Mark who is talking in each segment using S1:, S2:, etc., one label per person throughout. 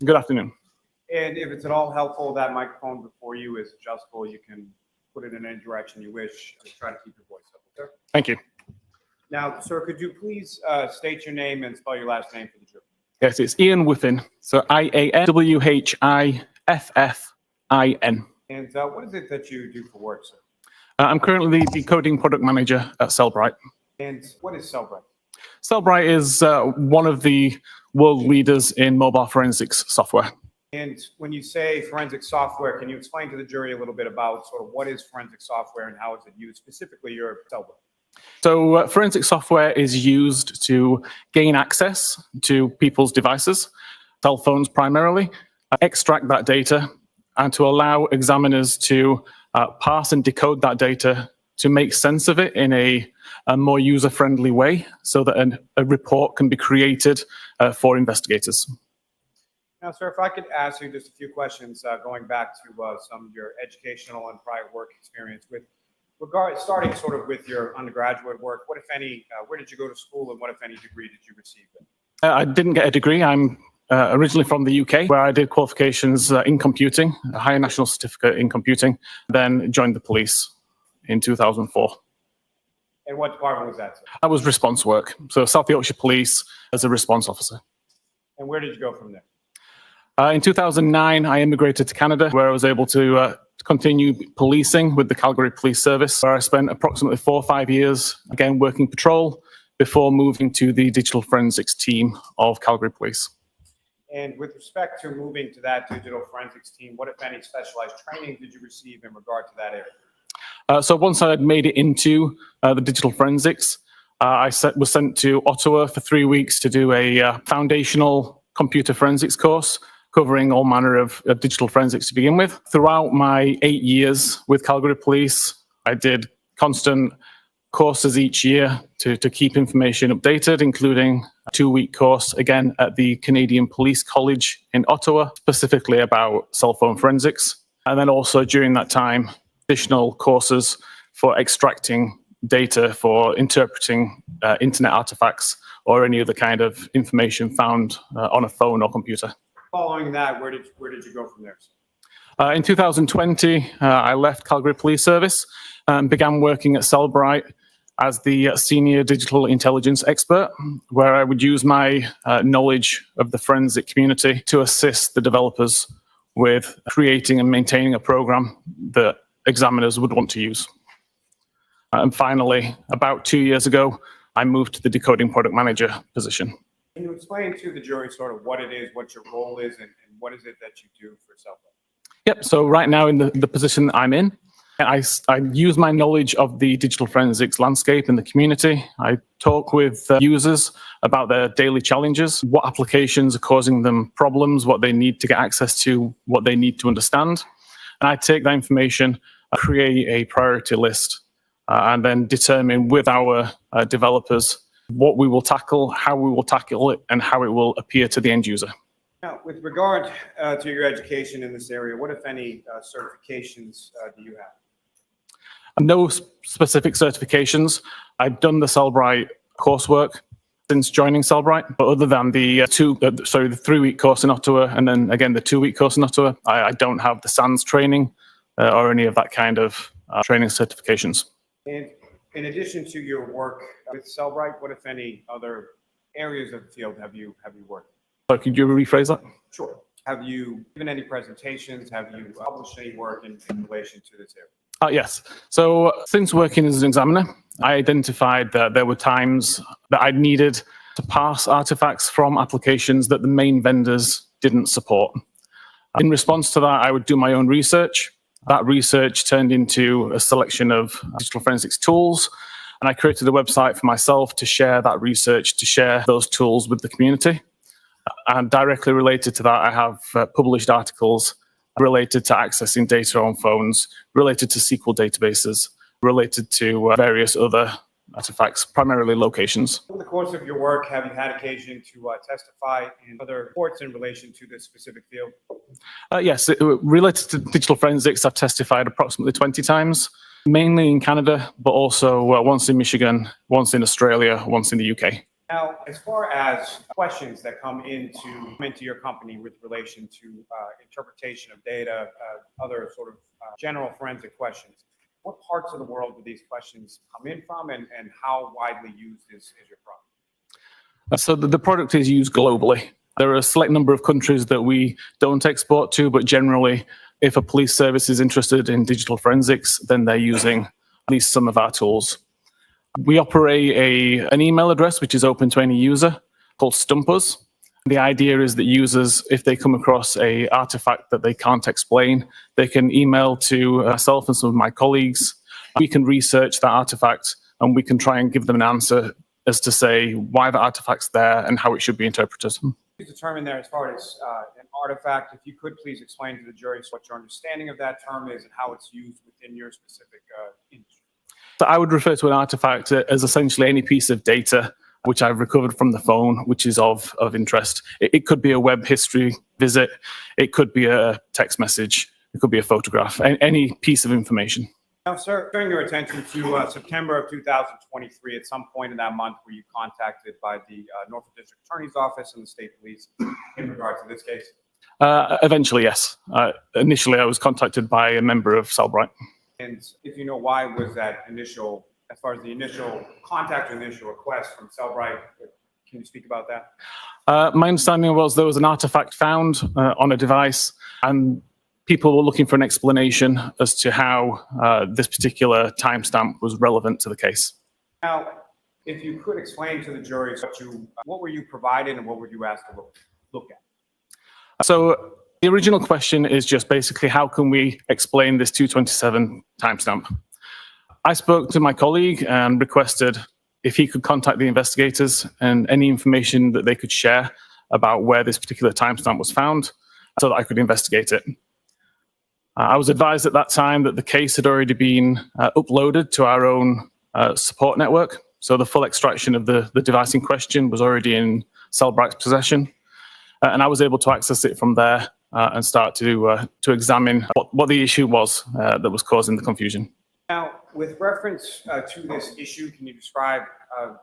S1: Good afternoon.
S2: And if it's at all helpful, that microphone before you is adjustable. You can put it in any direction you wish. Just try to keep your voice up, sir.
S1: Thank you.
S2: Now, sir, could you please state your name and spell your last name for the jury?
S1: Yes, it's Ian Whiffin. So IANWHIFFIN.
S2: And what is it that you do for work, sir?
S1: I'm currently the decoding product manager at Cellbrite.
S2: And what is Cellbrite?
S1: Cellbrite is one of the world leaders in mobile forensics software.
S2: And when you say forensic software, can you explain to the jury a little bit about sort of what is forensic software and how is it used, specifically your Cellbrite?
S1: So forensic software is used to gain access to people's devices, cell phones primarily, extract that data, and to allow examiners to parse and decode that data to make sense of it in a more user-friendly way so that a report can be created for investigators.
S2: Now, sir, if I could ask you just a few questions going back to some of your educational and prior work experience starting sort of with your undergraduate work, what, if any, where did you go to school and what, if any, degree did you receive?
S1: I didn't get a degree. I'm originally from the UK, where I did qualifications in computing, a higher national certificate in computing, then joined the police in 2004.
S2: And what department was that, sir?
S1: That was response work. So South Yorkshire Police as a response officer.
S2: And where did you go from there?
S1: In 2009, I immigrated to Canada, where I was able to continue policing with the Calgary Police Service, where I spent approximately 4 or 5 years, again, working patrol before moving to the digital forensics team of Calgary Police.
S2: And with respect to moving to that digital forensics team, what, if any, specialized training did you receive in regard to that area?
S1: So once I had made it into the digital forensics, I was sent to Ottawa for 3 weeks to do a foundational computer forensics course, covering all manner of digital forensics to begin with. Throughout my 8 years with Calgary Police, I did constant courses each year to keep information updated, including a 2-week course, again, at the Canadian Police College in Ottawa, specifically about cell phone forensics. And then also during that time, additional courses for extracting data for interpreting internet artifacts or any other kind of information found on a phone or computer.
S2: Following that, where did you go from there?
S1: In 2020, I left Calgary Police Service and began working at Cellbrite as the senior digital intelligence expert, where I would use my knowledge of the forensic community to assist the developers with creating and maintaining a program that examiners would want to use. And finally, about 2 years ago, I moved to the decoding product manager position.
S2: Can you explain to the jury sort of what it is, what your role is, and what is it that you do for Cellbrite?
S1: Yep, so right now in the position that I'm in, I use my knowledge of the digital forensics landscape in the community. I talk with users about their daily challenges, what applications are causing them problems, what they need to get access to, what they need to understand. And I take that information, create a priority list, and then determine with our developers what we will tackle, how we will tackle it, and how it will appear to the end user.
S2: Now, with regard to your education in this area, what, if any, certifications do you have?
S1: No specific certifications. I've done the Cellbrite coursework since joining Cellbrite, but other than the 3-week course in Ottawa, and then again the 2-week course in Ottawa, I don't have the SANS training or any of that kind of training certifications.
S2: And in addition to your work with Cellbrite, what, if any, other areas of the field have you worked?
S1: So could you rephrase that?
S2: Sure. Have you given any presentations? Have you published any work in relation to this area?
S1: Yes. So since working as an examiner, I identified that there were times that I needed to parse artifacts from applications that the main vendors didn't support. In response to that, I would do my own research. That research turned into a selection of digital forensics tools, and I created a website for myself to share that research, to share those tools with the community. And directly related to that, I have published articles related to accessing data on phones, related to SQL databases, related to various other artifacts, primarily locations.
S2: Over the course of your work, have you had occasion to testify in other courts in relation to this specific field?
S1: Yes, related to digital forensics, I've testified approximately 20 times, mainly in Canada, but also once in Michigan, once in Australia, once in the UK.
S2: Now, as far as questions that come into your company with relation to interpretation of data, other sort of general forensic questions, what parts of the world do these questions come in from, and how widely used is your product?
S1: So the product is used globally. There are a select number of countries that we don't export to, but generally, if a police service is interested in digital forensics, then they're using at least some of our tools. We operate an email address which is open to any user called Stumpers. The idea is that users, if they come across an artifact that they can't explain, they can email to myself and some of my colleagues. We can research that artifact and we can try and give them an answer as to say why the artifact's there and how it should be interpreted.
S2: Determine there as far as an artifact, if you could please explain to the jury what your understanding of that term is and how it's used within your specific industry.
S1: So I would refer to an artifact as essentially any piece of data which I've recovered from the phone, which is of interest. It could be a web history visit, it could be a text message, it could be a photograph, any piece of information.
S2: Now, sir, turning your attention to September of 2023, at some point in that month, were you contacted by the Norfolk District Attorney's Office and the State Police in regard to this case?
S1: Eventually, yes. Initially, I was contacted by a member of Cellbrite.
S2: And if you know why was that initial, as far as the initial contact or initial request from Cellbrite, can you speak about that?
S1: My understanding was there was an artifact found on a device, and people were looking for an explanation as to how this particular timestamp was relevant to the case.
S2: Now, if you could explain to the jury what were you provided and what were you asked to look at?
S1: So the original question is just basically how can we explain this 227 timestamp? I spoke to my colleague and requested if he could contact the investigators and any information that they could share about where this particular timestamp was found so that I could investigate it. I was advised at that time that the case had already been uploaded to our own support network. So the full extraction of the device in question was already in Cellbrite's possession. And I was able to access it from there and start to examine what the issue was that was causing the confusion.
S2: Now, with reference to this issue, can you describe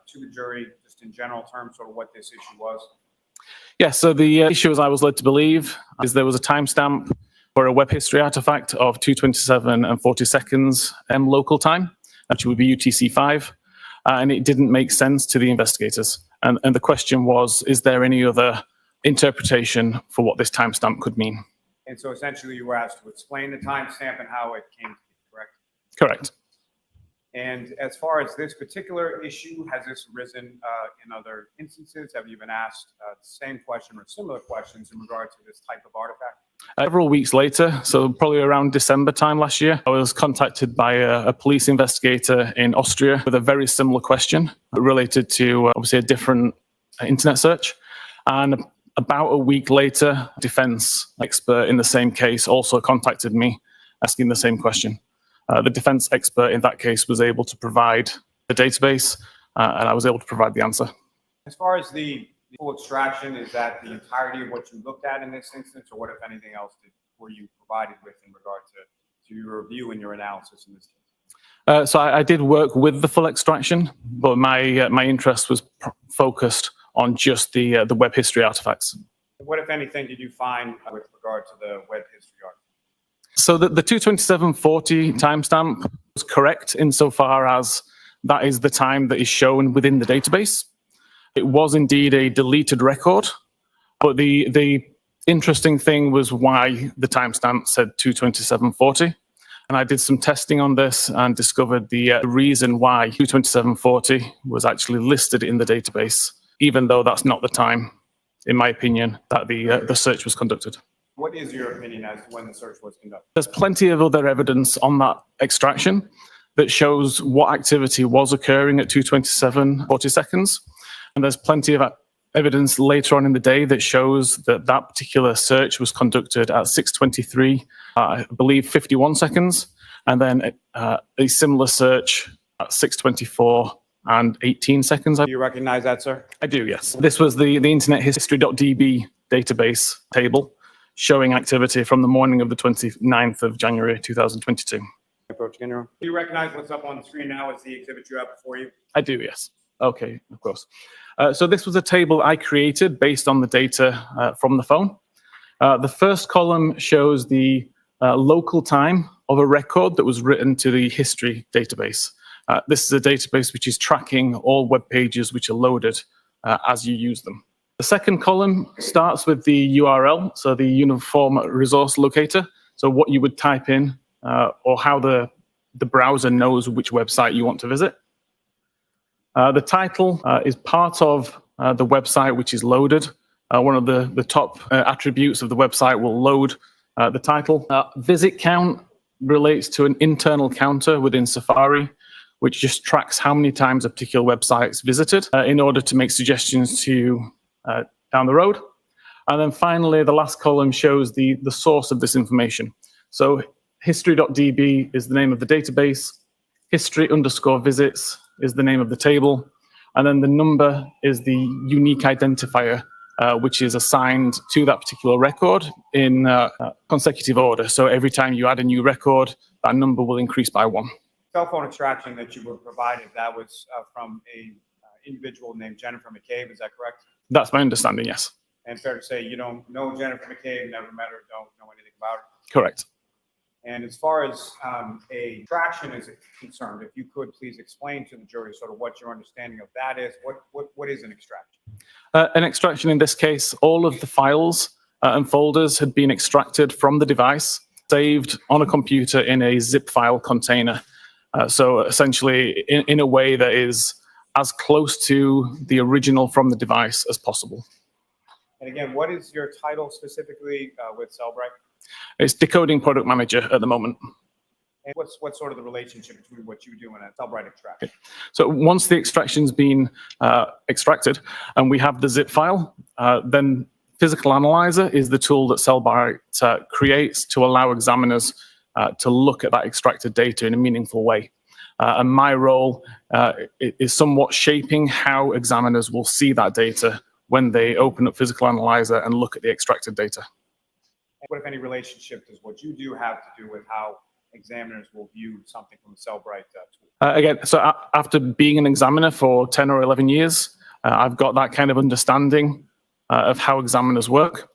S2: to the jury, just in general terms, sort of what this issue was?
S1: Yeah, so the issue, as I was led to believe, is there was a timestamp for a web history artifact of 2:27 and 40 seconds local time, which would be UTC-5, and it didn't make sense to the investigators. And the question was, is there any other interpretation for what this timestamp could mean?
S2: And so essentially you were asked to explain the timestamp and how it came to be, correct?
S1: Correct.
S2: And as far as this particular issue, has this arisen in other instances? Have you been asked the same question or similar questions in regard to this type of artifact?
S1: Several weeks later, so probably around December time last year, I was contacted by a police investigator in Austria with a very similar question related to obviously a different internet search. And about a week later, a defense expert in the same case also contacted me asking the same question. The defense expert in that case was able to provide the database, and I was able to provide the answer.
S2: As far as the full extraction, is that the entirety of what you looked at in this instance, or what, if anything else, were you provided with in regard to your review and your analysis in this case?
S1: So I did work with the full extraction, but my interest was focused on just the web history artifacts.
S2: What, if anything, did you find with regard to the web history artifact?
S1: So the 2:27:40 timestamp was correct insofar as that is the time that is shown within the database. It was indeed a deleted record, but the interesting thing was why the timestamp said 2:27:40. And I did some testing on this and discovered the reason why 2:27:40 was actually listed in the database, even though that's not the time, in my opinion, that the search was conducted.
S2: What is your opinion as to when the search was conducted?
S1: There's plenty of other evidence on that extraction that shows what activity was occurring at 2:27:40 seconds. And there's plenty of evidence later on in the day that shows that that particular search was conducted at 6:23, I believe 51 seconds, and then a similar search at 6:24 and 18 seconds.
S2: Do you recognize that, sir?
S1: I do, yes. This was the Internet History.db database table showing activity from the morning of the 29th of January 2022.
S2: Do you recognize what's up on the screen now as the exhibit you have before you?
S1: I do, yes. Okay, of course. So this was a table I created based on the data from the phone. The first column shows the local time of a record that was written to the history database. This is a database which is tracking all web pages which are loaded as you use them. The second column starts with the URL, so the Uniform Resource Locator, so what you would type in or how the browser knows which website you want to visit. The title is part of the website which is loaded. One of the top attributes of the website will load the title. Visit count relates to an internal counter within Safari, which just tracks how many times a particular website is visited in order to make suggestions to down the road. And then finally, the last column shows the source of this information. So history.db is the name of the database. History_visits is the name of the table. And then the number is the unique identifier, which is assigned to that particular record in consecutive order. So every time you add a new record, that number will increase by 1.
S2: Cell phone extraction that you were provided, that was from a individual named Jennifer McCabe, is that correct?
S1: That's my understanding, yes.
S2: And fair to say you don't know Jennifer McCabe, never met her, don't know anything about her?
S1: Correct.
S2: And as far as a extraction is concerned, if you could please explain to the jury sort of what your understanding of that is. What is an extraction?
S1: An extraction in this case, all of the files and folders had been extracted from the device, saved on a computer in a zip file container. So essentially in a way that is as close to the original from the device as possible.
S2: And again, what is your title specifically with Cellbrite?
S1: It's decoding product manager at the moment.
S2: And what's sort of the relationship between what you do and a Cellbrite extraction?
S1: So once the extraction's been extracted and we have the zip file, then Physical Analyzer is the tool that Cellbrite creates to allow examiners to look at that extracted data in a meaningful way. And my role is somewhat shaping how examiners will see that data when they open up Physical Analyzer and look at the extracted data.
S2: What, if any, relationship does what you do have to do with how examiners will view something from the Cellbrite tool?
S1: Again, so after being an examiner for 10 or 11 years, I've got that kind of understanding of how examiners work.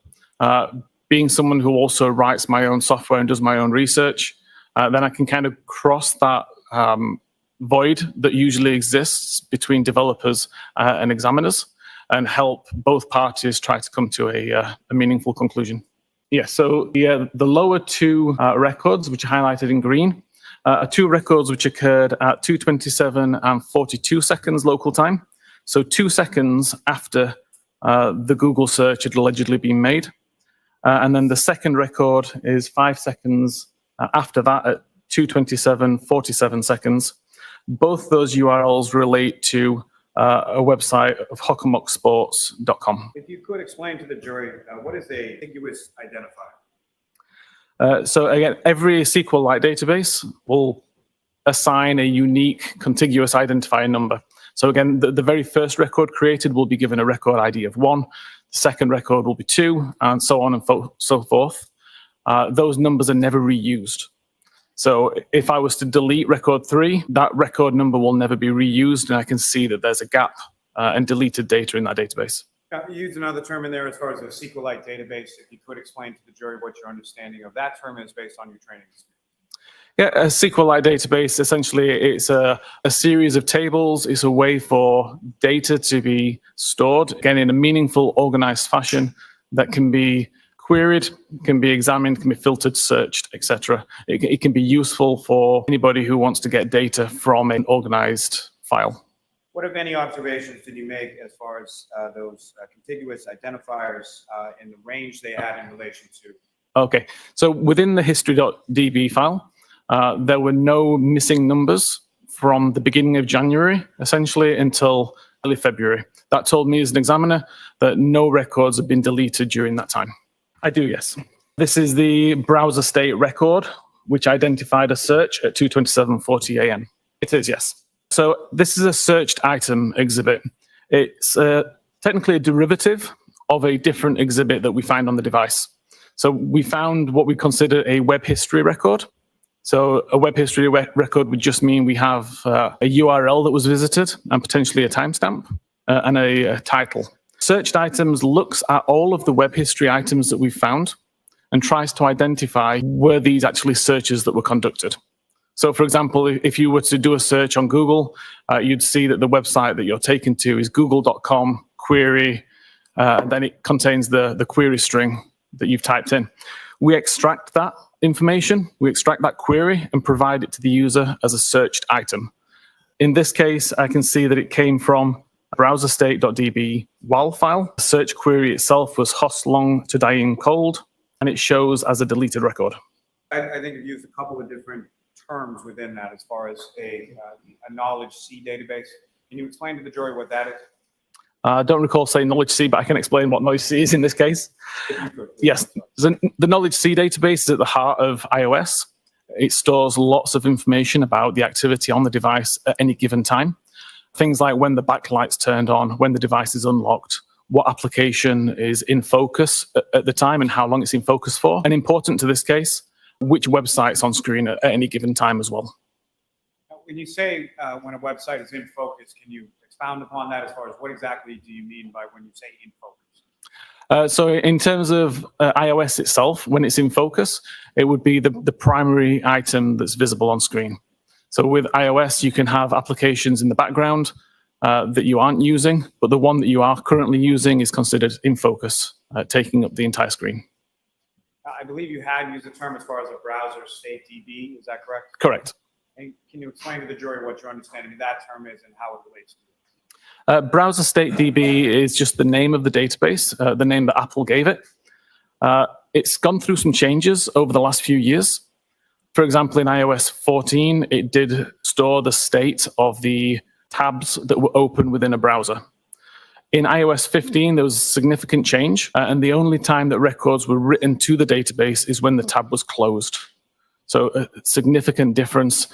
S1: Being someone who also writes my own software and does my own research, then I can kind of cross that void that usually exists between developers and examiners and help both parties try to come to a meaningful conclusion. Yeah, so the lower two records, which are highlighted in green, are two records which occurred at 2:27 and 42 seconds local time. So 2 seconds after the Google search had allegedly been made. And then the second record is 5 seconds after that at 2:27, 47 seconds. Both those URLs relate to a website of hokamocksports.com.
S2: If you could explain to the jury, what is a contiguous identifier?
S1: So again, every SQLite database will assign a unique contiguous identifier number. So again, the very first record created will be given a record ID of 1, the second record will be 2, and so on and so forth. Those numbers are never reused. So if I was to delete record 3, that record number will never be reused, and I can see that there's a gap and deleted data in that database.
S2: You used another term in there as far as a SQLite database. If you could explain to the jury what your understanding of that term is based on your training experience.
S1: Yeah, a SQLite database, essentially, it's a series of tables. It's a way for data to be stored, again, in a meaningful, organized fashion that can be queried, can be examined, can be filtered, searched, etc. It can be useful for anybody who wants to get data from an organized file.
S2: What, if any, observations did you make as far as those contiguous identifiers in the range they had in relation to?
S1: Okay, so within the history.db file, there were no missing numbers from the beginning of January, essentially, until early February. That told me as an examiner that no records had been deleted during that time. I do, yes. This is the browser state record, which identified a search at 2:27:40 a.m. It is, yes. So this is a searched item exhibit. It's technically a derivative of a different exhibit that we find on the device. So we found what we consider a web history record. So a web history record would just mean we have a URL that was visited and potentially a timestamp and a title. Searched items looks at all of the web history items that we've found and tries to identify were these actually searches that were conducted. So for example, if you were to do a search on Google, you'd see that the website that you're taken to is google.com query, then it contains the query string that you've typed in. We extract that information, we extract that query and provide it to the user as a searched item. In this case, I can see that it came from browserstate.db WAL file. The search query itself was host long to dying cold, and it shows as a deleted record.
S2: I think you've used a couple of different terms within that as far as a knowledge C database. Can you explain to the jury what that is?
S1: I don't recall saying knowledge C, but I can explain what knowledge C is in this case.
S2: If you could, please.
S1: Yes, the knowledge C database is at the heart of iOS. It stores lots of information about the activity on the device at any given time. Things like when the backlight's turned on, when the device is unlocked, what application is in focus at the time and how long it's in focus for. And important to this case, which website's on screen at any given time as well.
S2: When you say when a website is in focus, can you expound upon that as far as what exactly do you mean by when you say in focus?
S1: So in terms of iOS itself, when it's in focus, it would be the primary item that's visible on screen. So with iOS, you can have applications in the background that you aren't using, but the one that you are currently using is considered in focus, taking up the entire screen.
S2: I believe you had used the term as far as a browser state DB, is that correct?
S1: Correct.
S2: And can you explain to the jury what your understanding of that term is and how it relates to it?
S1: Browser state DB is just the name of the database, the name that Apple gave it. It's gone through some changes over the last few years. For example, in iOS 14, it did store the state of the tabs that were open within a browser. In iOS 15, there was a significant change, and the only time that records were written to the database is when the tab was closed. So a significant difference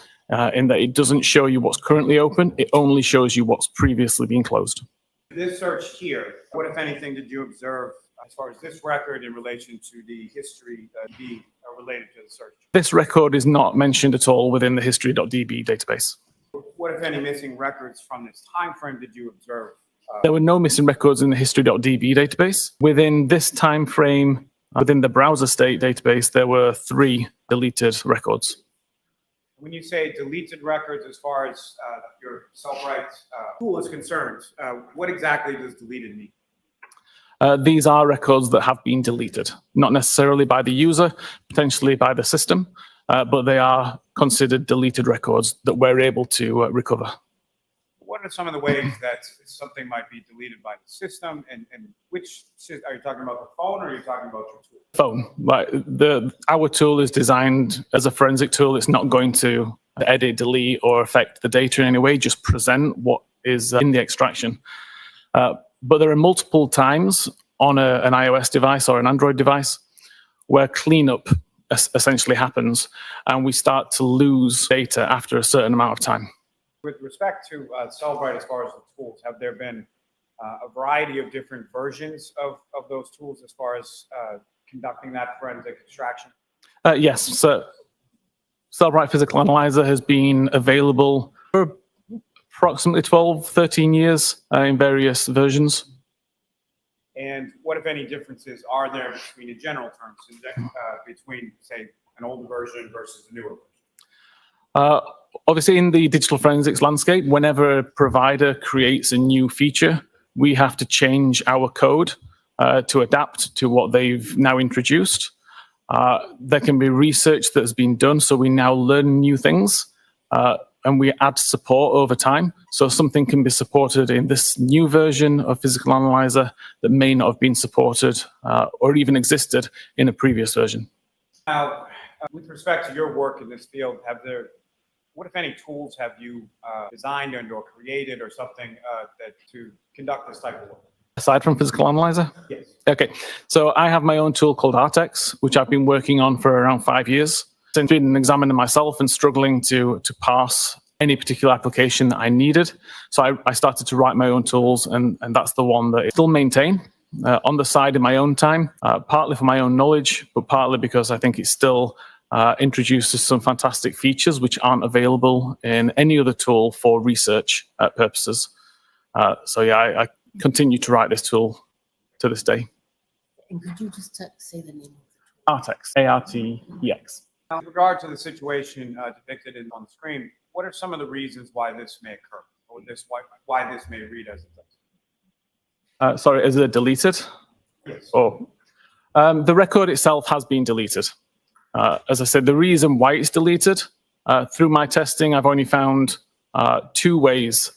S1: in that it doesn't show you what's currently open, it only shows you what's previously been closed.
S2: This search here, what, if anything, did you observe as far as this record in relation to the history be related to the search?
S1: This record is not mentioned at all within the history.db database.
S2: What, if any, missing records from this time frame did you observe?
S1: There were no missing records in the history.db database. Within this time frame, within the browser state database, there were 3 deleted records.
S2: When you say deleted records as far as your self-write tool is concerned, what exactly does deleted mean?
S1: These are records that have been deleted, not necessarily by the user, potentially by the system, but they are considered deleted records that we're able to recover.
S2: What are some of the ways that something might be deleted by the system, and which, are you talking about the phone or are you talking about your tool?
S1: Phone. Like our tool is designed as a forensic tool. It's not going to edit, delete, or affect the data in any way, just present what is in the extraction. But there are multiple times on an iOS device or an Android device where cleanup essentially happens, and we start to lose data after a certain amount of time.
S2: With respect to Cellbrite, as far as the tools, have there been a variety of different versions of those tools as far as conducting that forensic extraction?
S1: Yes. So Cellbrite Physical Analyzer has been available for approximately 12, 13 years in various versions.
S2: And what, if any, differences are there between, in general terms, between, say, an older version versus a newer version?
S1: Obviously, in the digital forensics landscape, whenever a provider creates a new feature, we have to change our code to adapt to what they've now introduced. There can be research that has been done, so we now learn new things, and we add support over time. So something can be supported in this new version of Physical Analyzer that may not have been supported or even existed in a previous version.
S2: Now, with respect to your work in this field, what, if any, tools have you designed and or created or something to conduct this type of work?
S1: Aside from Physical Analyzer?
S2: Yes.
S1: Okay, so I have my own tool called ArtEx, which I've been working on for around 5 years. Since being an examiner myself and struggling to parse any particular application that I needed. So I started to write my own tools, and that's the one that I still maintain on the side in my own time, partly for my own knowledge, but partly because I think it's still introduces some fantastic features which aren't available in any other tool for research purposes. So yeah, I continue to write this tool to this day.
S3: And could you just say the name?
S1: ArtEx, ARTEX.
S2: Now, with regard to the situation depicted on the screen, what are some of the reasons why this may occur, or why this may read as it does?
S1: Sorry, is it deleted?
S2: Yes.
S1: Oh, the record itself has been deleted. As I said, the reason why it's deleted, through my testing, I've only found 2 ways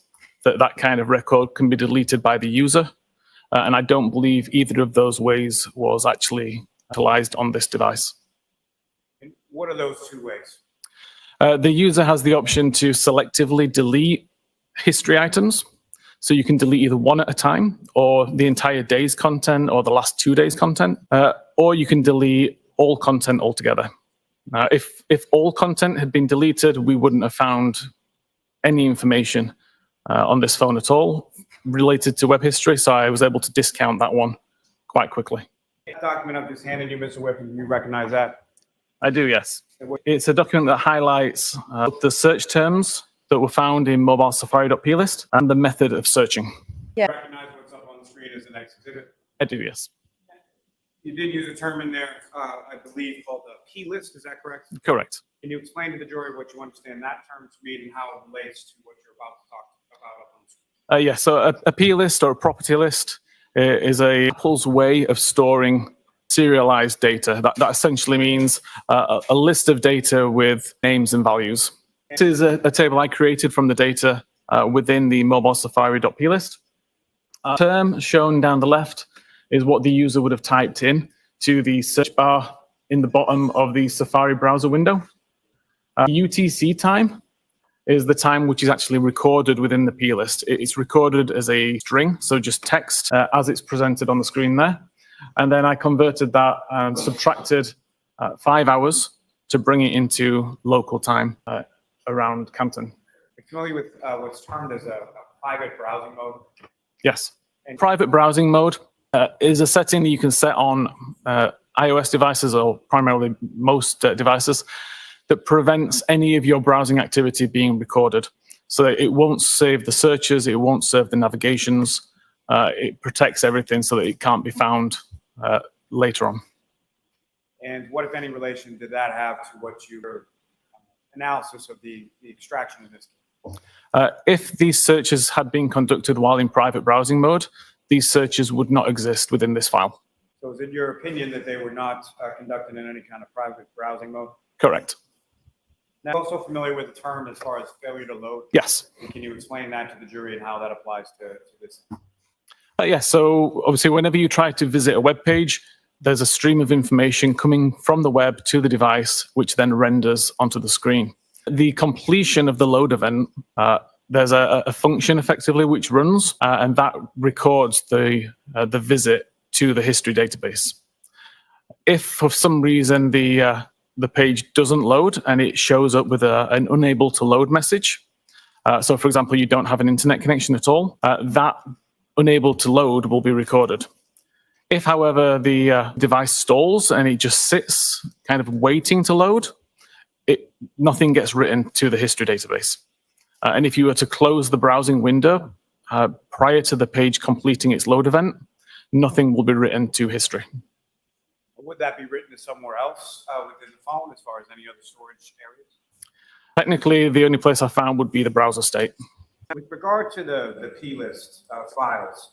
S1: that that kind of record can be deleted by the user. And I don't believe either of those ways was actually utilized on this device.
S2: And what are those 2 ways?
S1: The user has the option to selectively delete history items. So you can delete either one at a time, or the entire day's content, or the last 2 days' content, or you can delete all content altogether. If all content had been deleted, we wouldn't have found any information on this phone at all related to web history, so I was able to discount that one quite quickly.
S2: The document I've just handed you, Mr. Whiffin, you recognize that?
S1: I do, yes. It's a document that highlights the search terms that were found in mobile Safari.plist and the method of searching.
S2: Yeah. Recognize what's up on the screen as the next exhibit?
S1: I do, yes.
S2: You did use a term in there, I believe, called the P-list, is that correct?
S1: Correct.
S2: Can you explain to the jury what you understand that term to mean and how it relates to what you're about to talk about up on the screen?
S1: Yes, so a P-list or a property list is Apple's way of storing serialized data. That essentially means a list of data with names and values. This is a table I created from the data within the mobile Safari.plist. Term shown down the left is what the user would have typed in to the search bar in the bottom of the Safari browser window. UTC time is the time which is actually recorded within the plist. It's recorded as a string, so just text as it's presented on the screen there. And then I converted that and subtracted 5 hours to bring it into local time around Canton.
S2: You're familiar with what's termed as a private browsing mode?
S1: Yes. Private browsing mode is a setting that you can set on iOS devices, or primarily most devices, that prevents any of your browsing activity being recorded. So that it won't save the searches, it won't save the navigations, it protects everything so that it can't be found later on.
S2: And what, if any, relation did that have to what your analysis of the extraction of this?
S1: If these searches had been conducted while in private browsing mode, these searches would not exist within this file.
S2: So is it your opinion that they were not conducted in any kind of private browsing mode?
S1: Correct.
S2: Now, also familiar with the term as far as failure to load?
S1: Yes.
S2: And can you explain that to the jury and how that applies to this?
S1: Yes, so obviously whenever you try to visit a web page, there's a stream of information coming from the web to the device, which then renders onto the screen. The completion of the load event, there's a function effectively which runs, and that records the visit to the history database. If for some reason the page doesn't load and it shows up with an unable to load message, so for example, you don't have an internet connection at all, that unable to load will be recorded. If, however, the device stalls and it just sits kind of waiting to load, nothing gets written to the history database. And if you were to close the browsing window prior to the page completing its load event, nothing will be written to history.
S2: Would that be written to somewhere else within the phone as far as any other storage areas?
S1: Technically, the only place I found would be the browser state.
S2: With regard to the plist files,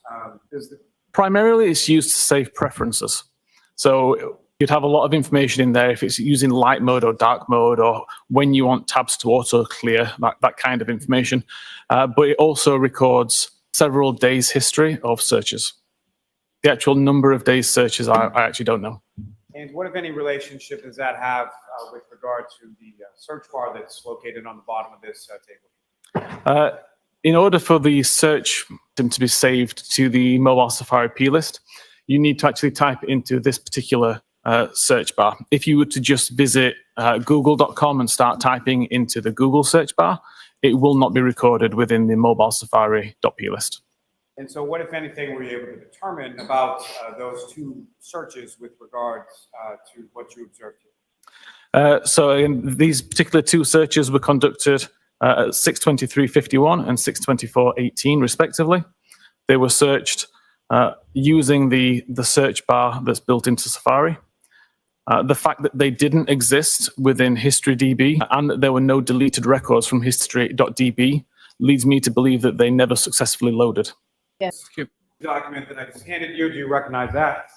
S1: primarily it's used to save preferences. So you'd have a lot of information in there if it's using light mode or dark mode, or when you want tabs to auto clear, that kind of information. But it also records several days history of searches. The actual number of days searches, I actually don't know.
S2: And what, if any, relationship does that have with regard to the search bar that's located on the bottom of this table?
S1: In order for the search to be saved to the mobile Safari plist, you need to actually type into this particular search bar. If you were to just visit google.com and start typing into the Google search bar, it will not be recorded within the mobile Safari.plist.
S2: And so what, if anything, were you able to determine about those 2 searches with regards to what you observed
S1: So these particular two searches were conducted at 6:23:51 and 6:24:18 respectively. They were searched using the search bar that's built into Safari. The fact that they didn't exist within HistoryDB and that there were no deleted records from history.db leads me to believe that they never successfully loaded.
S3: Yes.
S2: Document that I just handed you, do you recognize that?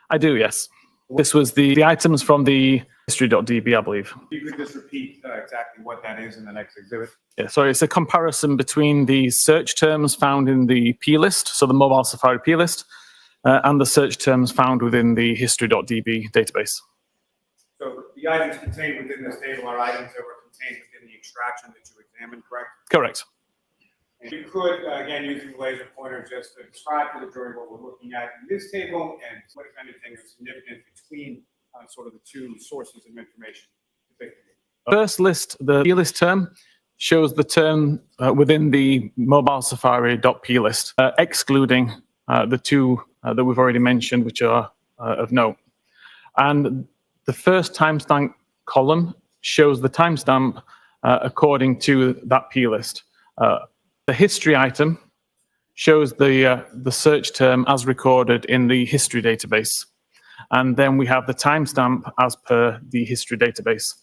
S1: I do, yes. This was the items from the history.db, I believe.
S2: You could just repeat exactly what that is in the next exhibit.
S1: Yeah, so it's a comparison between the search terms found in the P list, so the mobile Safari P list, and the search terms found within the history.db database.
S2: So the items contained within this table are items that were contained within the extraction that you examined, correct?
S1: Correct.
S2: And you could, again, using the laser pointer, just describe to the jury what we're looking at in this table and what, if anything, is significant between sort of the two sources of information.
S1: First list, the P list term, shows the term within the mobile Safari.p list, excluding the two that we've already mentioned, which are of note. And the first timestamp column shows the timestamp according to that P list. The history item shows the search term as recorded in the history database. And then we have the timestamp as per the history database.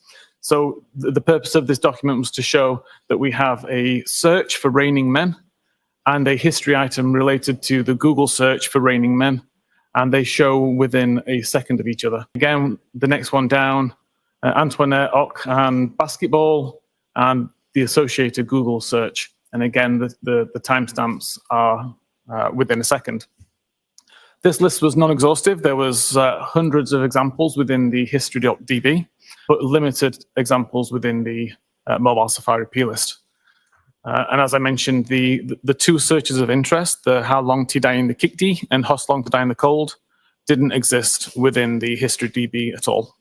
S1: So the purpose of this document was to show that we have a search for reigning men and a history item related to the Google search for reigning men, and they show within a second of each other. Again, the next one down, Antoinette, Ock, and basketball, and the associated Google search. And again, the timestamps are within a second. This list was non-exhaustive. There was hundreds of examples within the history.db, but limited examples within the mobile Safari P list. And as I mentioned, the two searches of interest, the how long to die in the Kikdi and how long to die in the cold, didn't exist within the history.db at all.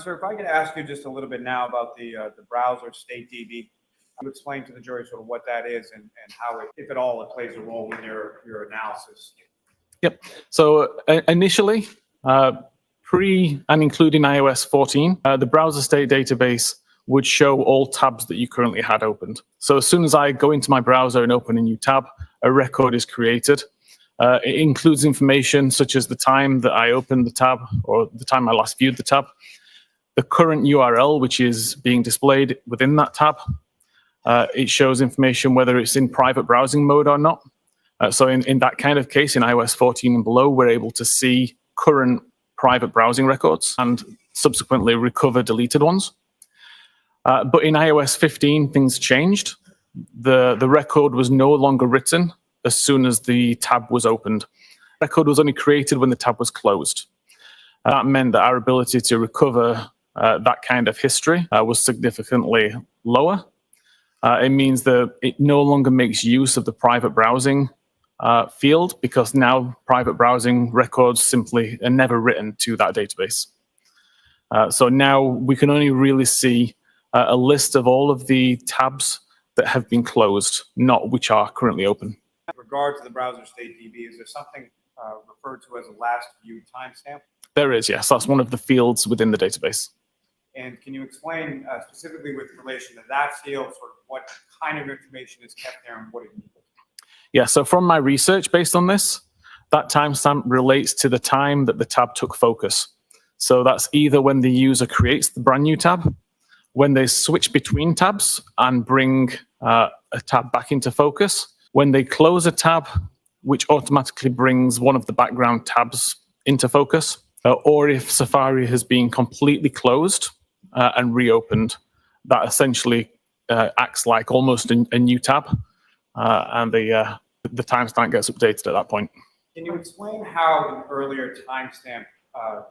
S2: Sir, if I could ask you just a little bit now about the browser state DB, you explain to the jury sort of what that is and how, if at all, it plays a role in your analysis.
S1: Yep. So initially, pre and including iOS 14, the browser state database would show all tabs that you currently had opened. So as soon as I go into my browser and open a new tab, a record is created. It includes information such as the time that I opened the tab or the time I last viewed the tab, the current URL which is being displayed within that tab. It shows information whether it's in private browsing mode or not. So in that kind of case, in iOS 14 and below, we're able to see current private browsing records and subsequently recover deleted ones. But in iOS 15, things changed. The record was no longer written as soon as the tab was opened. The record was only created when the tab was closed. That meant that our ability to recover that kind of history was significantly lower. It means that it no longer makes use of the private browsing field because now private browsing records simply are never written to that database. So now we can only really see a list of all of the tabs that have been closed, not which are currently open.
S2: With regard to the browser state DB, is there something referred to as a last viewed timestamp?
S1: There is, yes. That's one of the fields within the database.
S2: And can you explain specifically with relation to that field, sort of what kind of information is kept there and what it means?
S1: Yeah, so from my research based on this, that timestamp relates to the time that the tab took focus. So that's either when the user creates the brand new tab, when they switch between tabs and bring a tab back into focus, when they close a tab, which automatically brings one of the background tabs into focus, or if Safari has been completely closed and reopened, that essentially acts like almost a new tab, and the timestamp gets updated at that point.
S2: Can you explain how an earlier timestamp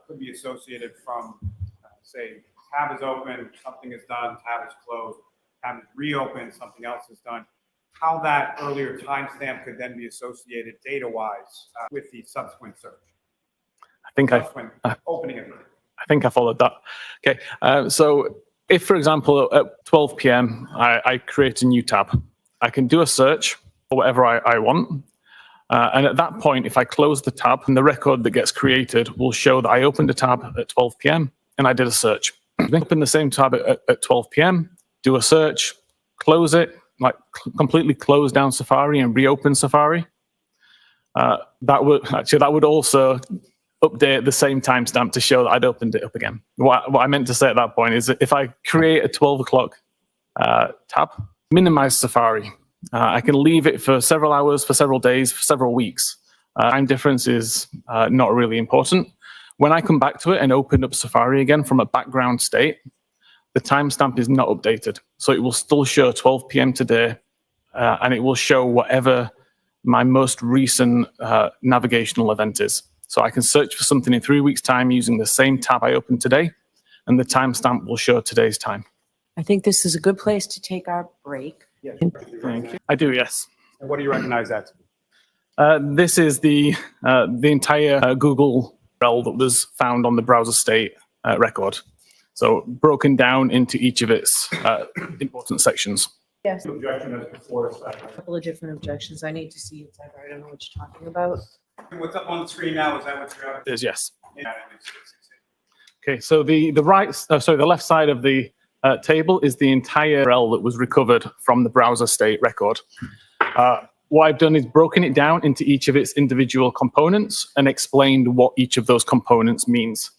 S2: could be associated from, say, tab is open, something is done, tab is closed, tab is reopened, something else is done, how that earlier timestamp could then be associated data-wise with the subsequent search? Opening it.
S1: I think I followed that. Okay, so if, for example, at 12 p.m., I create a new tab, I can do a search for whatever I want. And at that point, if I close the tab, and the record that gets created will show that I opened a tab at 12 p.m. and I did a search. Open the same tab at 12 p.m., do a search, close it, completely close down Safari and reopen Safari. That would also update the same timestamp to show that I'd opened it up again. What I meant to say at that point is that if I create a 12 o'clock tab, minimize Safari. I can leave it for several hours, for several days, for several weeks. Time difference is not really important. When I come back to it and open up Safari again from a background state, the timestamp is not updated. So it will still show 12 p.m. today, and it will show whatever my most recent navigational event is. So I can search for something in 3 weeks' time using the same tab I opened today, and the timestamp will show today's time.
S4: I think this is a good place to take our break.
S2: Yes.
S1: Thank you. I do, yes.
S2: And what do you recognize that to be?
S1: This is the entire Google URL that was found on the browser state record. So broken down into each of its important sections.
S4: Yes, a
S2: Objection as before.
S4: couple of different objections. I need to see it. I don't know what you're talking about.
S2: What's up on the screen now? Is that what you're?
S1: Is yes.
S2: Yeah.
S1: Okay, so the left side of the table is the entire URL that was recovered from the browser state record. What I've done is broken it down into each of its individual components and explained what each of those components means.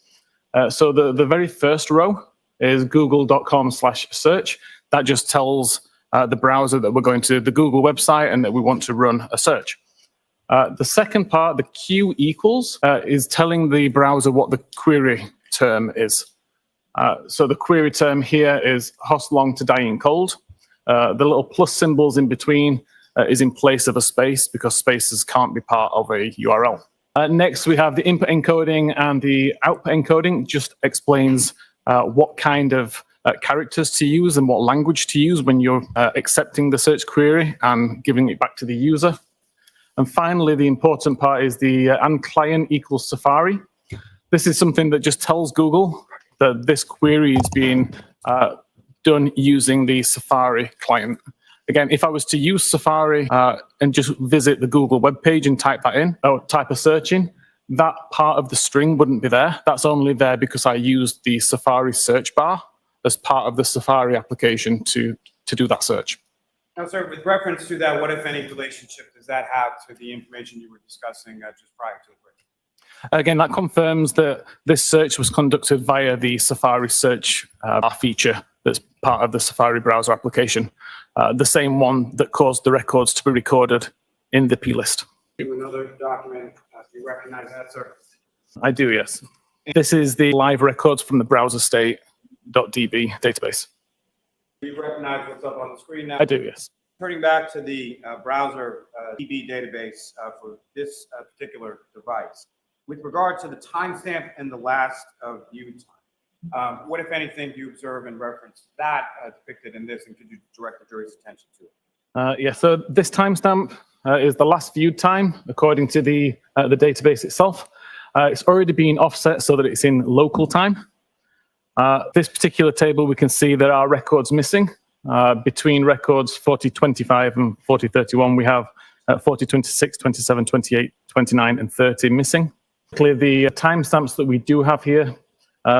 S1: So the very first row is google.com/search. That just tells the browser that we're going to the Google website and that we want to run a search. The second part, the Q equals, is telling the browser what the query term is. So the query term here is host long to dying cold. The little plus symbols in between is in place of a space because spaces can't be part of a URL. Next, we have the input encoding, and the output encoding just explains what kind of characters to use and what language to use when you're accepting the search query and giving it back to the user. And finally, the important part is the and client equals Safari. This is something that just tells Google that this query is being done using the Safari client. Again, if I was to use Safari and just visit the Google webpage and type that in, or type a search in, that part of the string wouldn't be there. That's only there because I used the Safari search bar as part of the Safari application to do that search.
S2: Now, sir, with reference to that, what, if any, relationship does that have to the information you were discussing just prior to the break?
S1: Again, that confirms that this search was conducted via the Safari search feature that's part of the Safari browser application, the same one that caused the records to be recorded in the plist.
S2: Another document, do you recognize that, sir?
S1: I do, yes. This is the live records from the browser state.db database.
S2: Do you recognize what's up on the screen now?
S1: I do, yes.
S2: Turning back to the browser DB database for this particular device, with regard to the timestamp and the last view time, what, if anything, do you observe in reference to that depicted in this, and could you direct the jury's attention to it?
S1: Yeah, so this timestamp is the last viewed time according to the database itself. It's already been offset so that it's in local time. This particular table, we can see there are records missing. Between records 4025 and 4031, we have 4026, 27, 28, 29, and 30 missing. The timestamps that we do have here,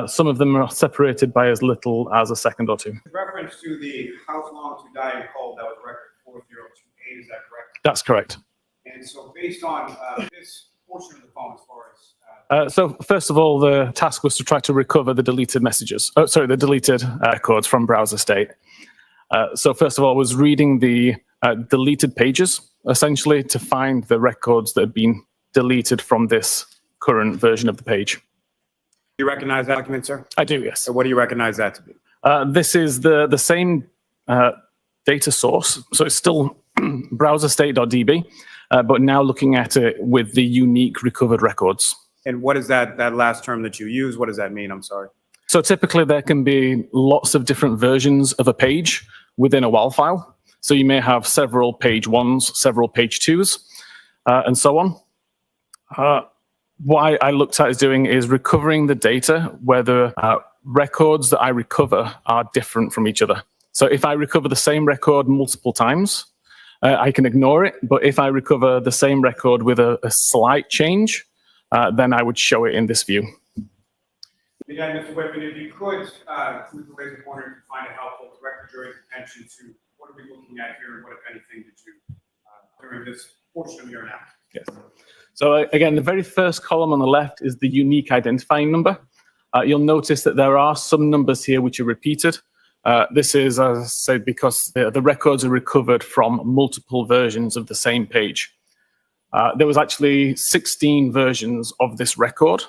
S1: some of them are separated by as little as a second or two.
S2: With reference to the house long to die in cold, that was record 4028, is that correct?
S1: That's correct.
S2: And so based on this portion of the phone, as far as...
S1: So first of all, the task was to try to recover the deleted messages. Oh, sorry, the deleted records from browser state. So first of all, I was reading the deleted pages, essentially, to find the records that had been deleted from this current version of the page.
S2: Do you recognize that document, sir?
S1: I do, yes.
S2: So what do you recognize that to be?
S1: This is the same data source, so it's still browser state.db, but now looking at it with the unique recovered records.
S2: And what is that last term that you use? What does that mean? I'm sorry.
S1: So typically there can be lots of different versions of a page within a WAL file. So you may have several page ones, several page twos, and so on. What I looked at is doing is recovering the data where the records that I recover are different from each other. So if I recover the same record multiple times, I can ignore it. But if I recover the same record with a slight change, then I would show it in this view.
S2: Again, Mr. Whiffin, if you could, with the laser pointer, to find it helpful, direct the jury's attention to what are we looking at here and what, if anything, did you, during this portion of your analysis?
S1: Yes. So again, the very first column on the left is the unique identifying number. You'll notice that there are some numbers here which are repeated. This is, as I said, because the records are recovered from multiple versions of the same page. There was actually 16 versions of this record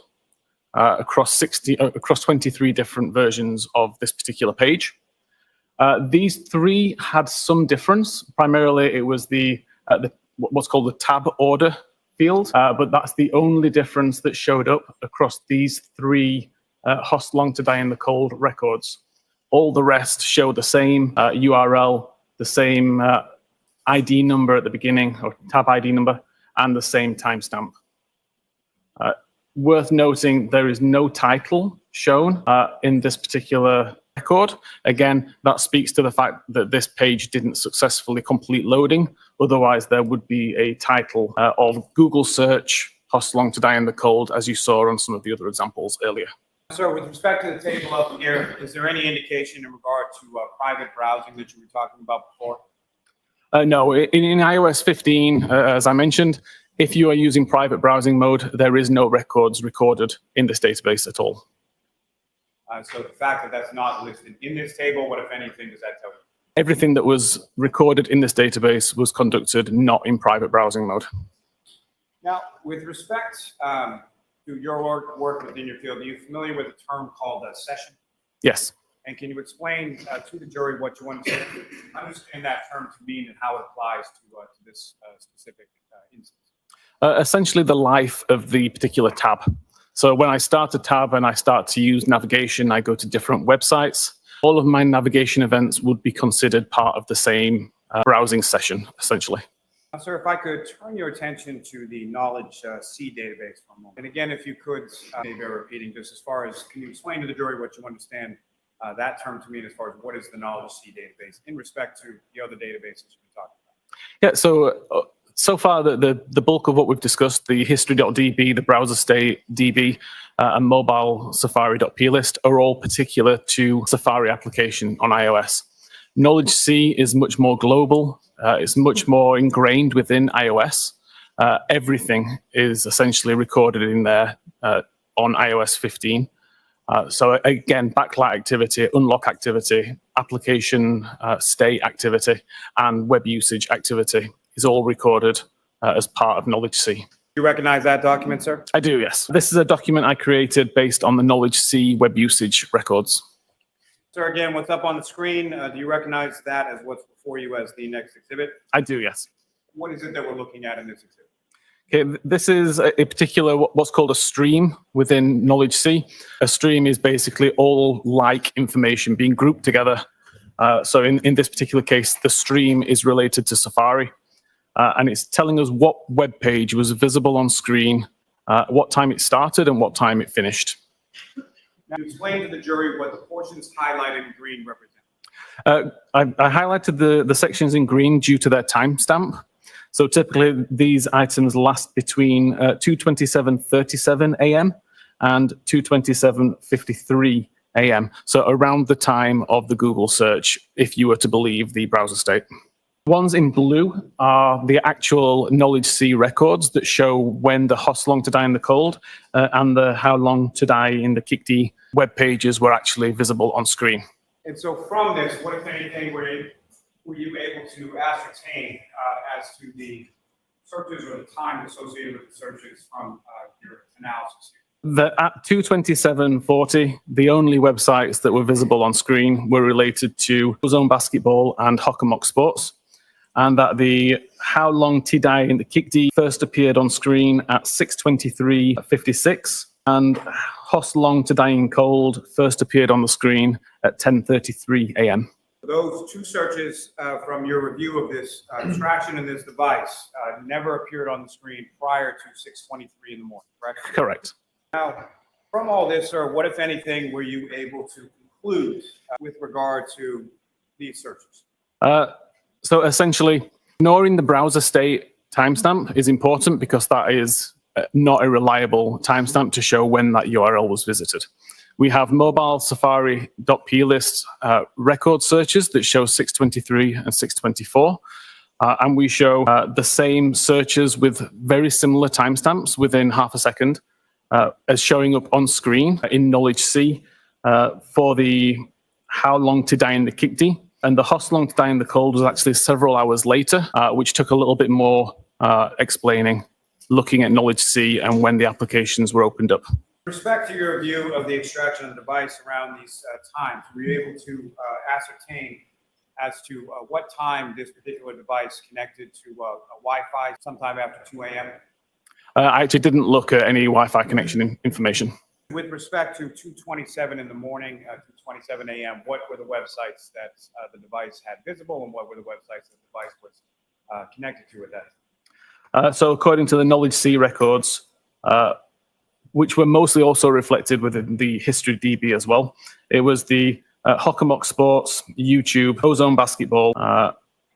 S1: across 23 different versions of this particular page. These three had some difference. Primarily, it was what's called the tab order field, but that's the only difference that showed up across these three Host Long to Die in the Cold records. All the rest show the same URL, the same ID number at the beginning, or tab ID number, and the same timestamp. Worth noting, there is no title shown in this particular record. Again, that speaks to the fact that this page didn't successfully complete loading. Otherwise, there would be a title of Google search, Host Long to Die in the Cold, as you saw on some of the other examples earlier.
S2: Sir, with respect to the table up here, is there any indication in regard to private browsing that you were talking about before?
S1: No, in iOS 15, as I mentioned, if you are using private browsing mode, there is no records recorded in this database at all.
S2: So the fact that that's not listed in this table, what, if anything, does that tell you?
S1: Everything that was recorded in this database was conducted not in private browsing mode.
S2: Now, with respect to your work within your field, are you familiar with a term called a session?
S1: Yes.
S2: And can you explain to the jury what you understand that term to mean and how it applies to this specific instance?
S1: Essentially the life of the particular tab. So when I start a tab and I start to use navigation, I go to different websites. All of my navigation events would be considered part of the same browsing session, essentially.
S2: Sir, if I could turn your attention to the Knowledge C database for a moment. And again, if you could, maybe repeating just as far as, can you explain to the jury what you understand that term to mean as far as what is the Knowledge C database in respect to the other databases you've been talking about?
S1: Yeah, so far the bulk of what we've discussed, the history.db, the browser state DB, and mobile safari.plist are all particular to Safari application on iOS. Knowledge C is much more global. It's much more ingrained within iOS. Everything is essentially recorded in there on iOS 15. So again, backlight activity, unlock activity, application state activity, and web usage activity is all recorded as part of Knowledge C.
S2: Do you recognize that document, sir?
S1: I do, yes. This is a document I created based on the Knowledge C web usage records.
S2: Sir, again, what's up on the screen, do you recognize that as what's before you as the next exhibit?
S1: I do, yes.
S2: What is it that we're looking at in this exhibit?
S1: Okay, this is a particular what's called a stream within Knowledge C. A stream is basically all like information being grouped together. So in this particular case, the stream is related to Safari, and it's telling us what web page was visible on screen, what time it started and what time it finished.
S2: Now, explain to the jury what the portions highlighted in green represent.
S1: I highlighted the sections in green due to their timestamp. So typically these items last between 2:27:37 a.m. and 2:27:53 a.m. So around the time of the Google search, if you were to believe the browser state. Ones in blue are the actual Knowledge C records that show when the Host Long to Die in the Cold and the How Long to Die in the Kikdi web pages were actually visible on screen.
S2: And so from this, what, if anything, were you able to ascertain as to the searches or the time associated with the searches from your analysis?
S1: At 2:27:40, the only websites that were visible on screen were related to Zone Basketball and Hockomock Sports, and that the How Long to Die in the Kikdi first appeared on screen at 6:23:56, and Host Long to Die in Cold first appeared on the screen at 10:33 a.m.
S2: Those two searches from your review of this extraction in this device never appeared on the screen prior to 6:23 in the morning, correct?
S1: Correct.
S2: Now, from all this, sir, what, if anything, were you able to conclude with regard to these searches?
S1: So essentially, ignoring the browser state timestamp is important because that is not a reliable timestamp to show when that URL was visited. We have mobile Safari.plist record searches that show 623 and 624. And we show the same searches with very similar timestamps within half a second as showing up on screen in Knowledge C for the how long to die in the Kikti. And the how long to die in the cold was actually several hours later, which took a little bit more explaining, looking at Knowledge C and when the applications were opened up.
S2: With respect to your view of the extraction of the device around these times, were you able to ascertain as to what time this particular device connected to Wi-Fi sometime after 2 a.m.?
S1: I actually didn't look at any Wi-Fi connection information.
S2: With respect to 2:27 in the morning, 2:27 a.m., what were the websites that the device had visible, and what were the websites the device was connected to at that time?
S1: So according to the Knowledge C records, which were mostly also reflected within the History DB as well, it was the Hockomock Sports, YouTube, Ozone Basketball,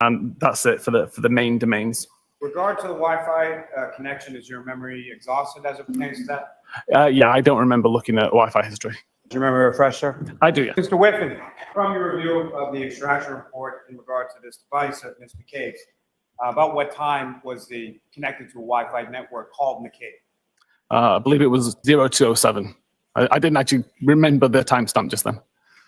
S1: and that's it for the main domains.
S2: With regard to the Wi-Fi connection, is your memory exhausted as it pertains to that?
S1: Yeah, I don't remember looking at Wi-Fi history.
S2: Do you remember a refresher?
S1: I do, yeah.
S2: Mr. Whiffin, from your review of the extraction report in regard to this device at Ms. McCabe's, about what time was the connected to a Wi-Fi network called McCabe?
S1: I believe it was 0207. I didn't actually remember the timestamp just then.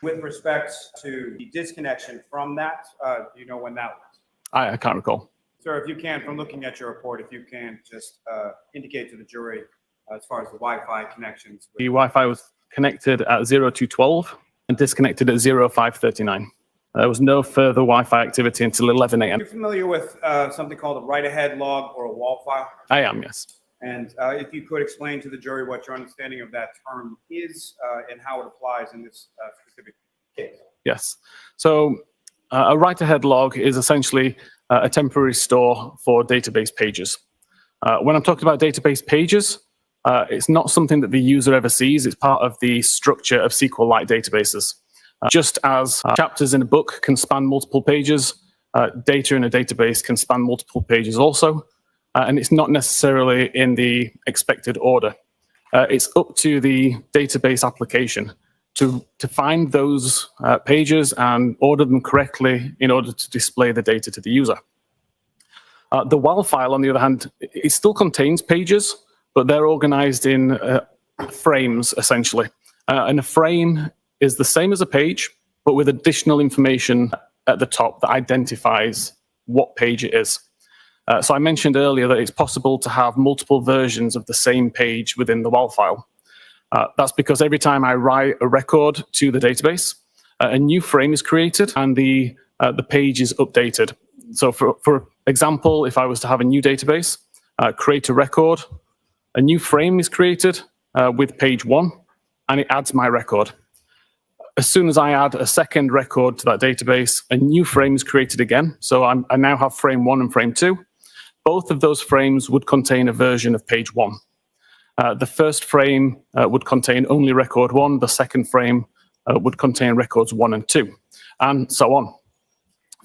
S2: With respect to the disconnection from that, do you know when that was?
S1: I can't recall.
S2: Sir, if you can, from looking at your report, if you can just indicate to the jury as far as the Wi-Fi connections.
S1: The Wi-Fi was connected at 0212 and disconnected at 0539. There was no further Wi-Fi activity until 11 a.m.
S2: Are you familiar with something called a write-ahead log or a wall file?
S1: I am, yes.
S2: And if you could explain to the jury what your understanding of that term is and how it applies in this specific case.
S1: Yes. So a write-ahead log is essentially a temporary store for database pages. When I'm talking about database pages, it's not something that the user ever sees. It's part of the structure of SQLite databases. Just as chapters in a book can span multiple pages, data in a database can span multiple pages also. And it's not necessarily in the expected order. It's up to the database application to find those pages and order them correctly in order to display the data to the user. The WAL file, on the other hand, it still contains pages, but they're organized in frames, essentially. And a frame is the same as a page, but with additional information at the top that identifies what page it is. So I mentioned earlier that it's possible to have multiple versions of the same page within the WAL file. That's because every time I write a record to the database, a new frame is created and the page is updated. So for example, if I was to have a new database, create a record, a new frame is created with page 1, and it adds my record. As soon as I add a second record to that database, a new frame is created again. So I now have frame 1 and frame 2. Both of those frames would contain a version of page 1. The first frame would contain only record 1. The second frame would contain records 1 and 2, and so on.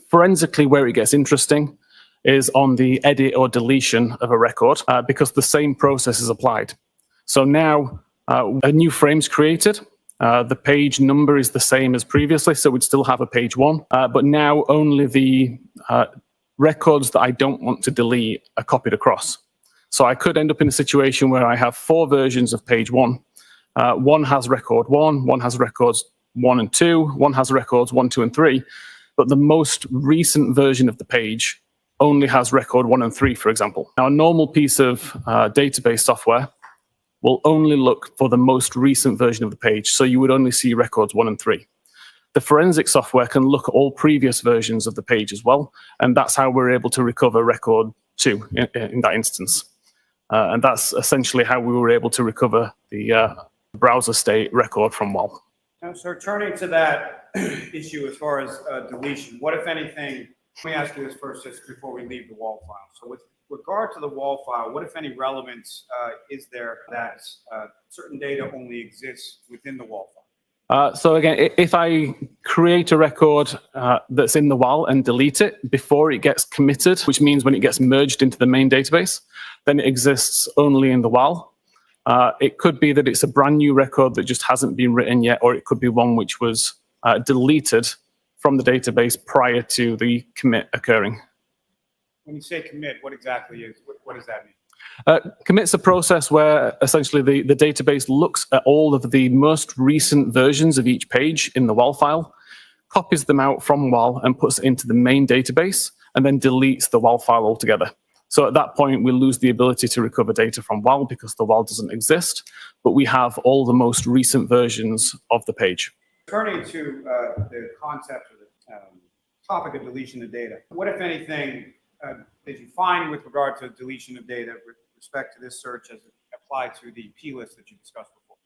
S1: Forensically, where it gets interesting is on the edit or deletion of a record, because the same process is applied. So now a new frame is created. The page number is the same as previously, so we'd still have a page 1, but now only the records that I don't want to delete are copied across. So I could end up in a situation where I have 4 versions of page 1. One has record 1, one has records 1 and 2, one has records 1, 2, and 3, but the most recent version of the page only has record 1 and 3, for example. Now, a normal piece of database software will only look for the most recent version of the page, so you would only see records 1 and 3. The forensic software can look at all previous versions of the page as well, and that's how we're able to recover record 2 in that instance. And that's essentially how we were able to recover the browser state record from WAL.
S2: Now, sir, turning to that issue as far as deletion, what, if anything, let me ask you this first just before we leave the WAL file. So with regard to the WAL file, what, if any, relevance is there that certain data only exists within the WAL file?
S1: So again, if I create a record that's in the WAL and delete it before it gets committed, which means when it gets merged into the main database, then it exists only in the WAL. It could be that it's a brand new record that just hasn't been written yet, or it could be one which was deleted from the database prior to the commit occurring.
S2: When you say commit, what exactly what does that mean?
S1: Commit's a process where essentially the database looks at all of the most recent versions of each page in the WAL file, copies them out from WAL and puts it into the main database, and then deletes the WAL file altogether. So at that point, we lose the ability to recover data from WAL because the WAL doesn't exist, but we have all the most recent versions of the page.
S2: Turning to the concept or the topic of deletion of data, what, if anything, did you find with regard to deletion of data with respect to this search as it applied to the P list that you discussed before?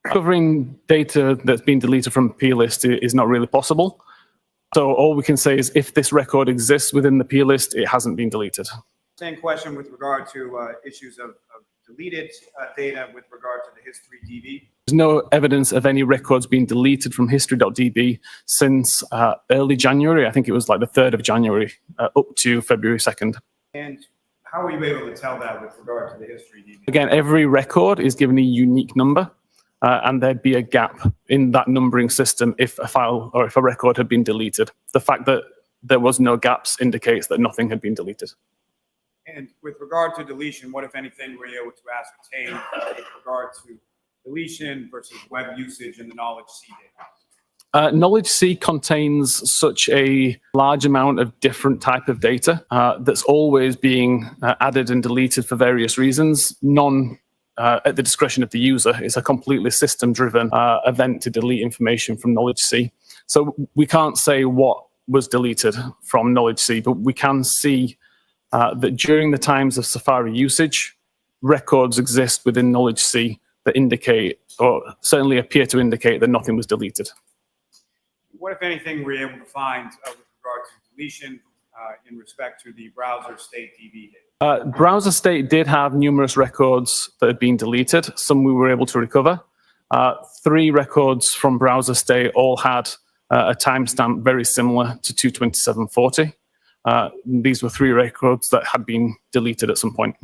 S1: Recovering data that's been deleted from a P list is not really possible. So all we can say is if this record exists within the P list, it hasn't been deleted.
S2: Same question with regard to issues of deleted data with regard to the history DB.
S1: There's no evidence of any records being deleted from history.db since early January. I think it was like the 3rd of January up to February 2nd.
S2: And how were you able to tell that with regard to the history DB?
S1: Again, every record is given a unique number, and there'd be a gap in that numbering system if a file or if a record had been deleted. The fact that there was no gaps indicates that nothing had been deleted.
S2: And with regard to deletion, what, if anything, were you able to ascertain with regard to deletion versus web usage in the Knowledge C data?
S1: Knowledge C contains such a large amount of different type of data that's always being added and deleted for various reasons. None at the discretion of the user. It's a completely system-driven event to delete information from Knowledge C. So we can't say what was deleted from Knowledge C, but we can see that during the times of Safari usage, records exist within Knowledge C that indicate, or certainly appear to indicate, that nothing was deleted.
S2: What, if anything, were you able to find with regard to deletion in respect to the browser state DB data?
S1: Browser state did have numerous records that had been deleted. Some we were able to recover. 3 records from browser state all had a timestamp very similar to 22740. These were 3 records that had been deleted at some point.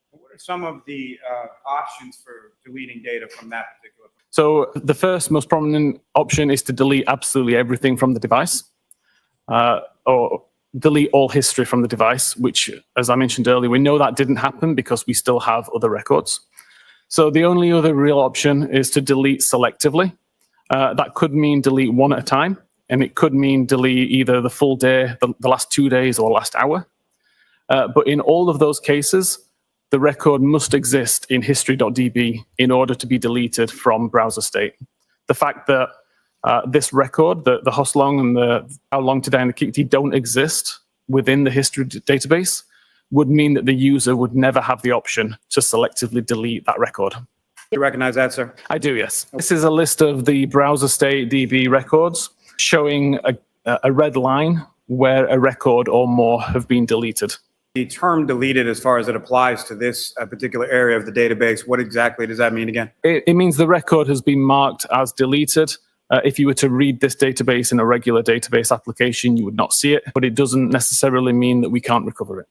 S2: What are some of the options for deleting data from that particular?
S1: So the first most prominent option is to delete absolutely everything from the device, or delete all history from the device, which, as I mentioned earlier, we know that didn't happen because we still have other records. So the only other real option is to delete selectively. That could mean delete one at a time, and it could mean delete either the full day, the last 2 days, or last hour. But in all of those cases, the record must exist in history.db in order to be deleted from browser state. The fact that this record, the host long and the how long today and the KIKT don't exist within the history database would mean that the user would never have the option to selectively delete that record.
S2: You recognize that, sir?
S1: I do, yes. This is a list of the browser state DB records showing a red line where a record or more have been deleted.
S2: The term deleted, as far as it applies to this particular area of the database, what exactly does that mean again?
S1: It means the record has been marked as deleted. If you were to read this database in a regular database application, you would not see it, but it doesn't necessarily mean that we can't recover it.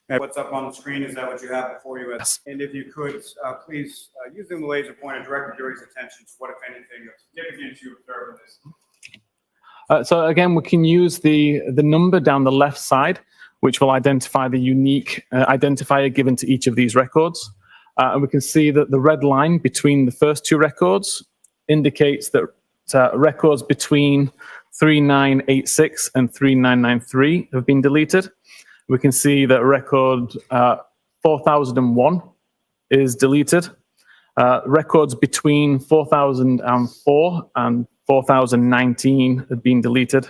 S2: What's up on the screen, is that what you have before you?
S1: Yes.
S2: And if you could, please, using the laser pointer, direct the jury's attention to what, if anything, of significance you observe in this.
S1: So again, we can use the number down the left side, which will identify the unique identifier given to each of these records. And we can see that the red line between the first 2 records indicates that records between 3986 and 3993 have been deleted. We can see that record 4001 is deleted. Records between 4004 and 4019 have been deleted.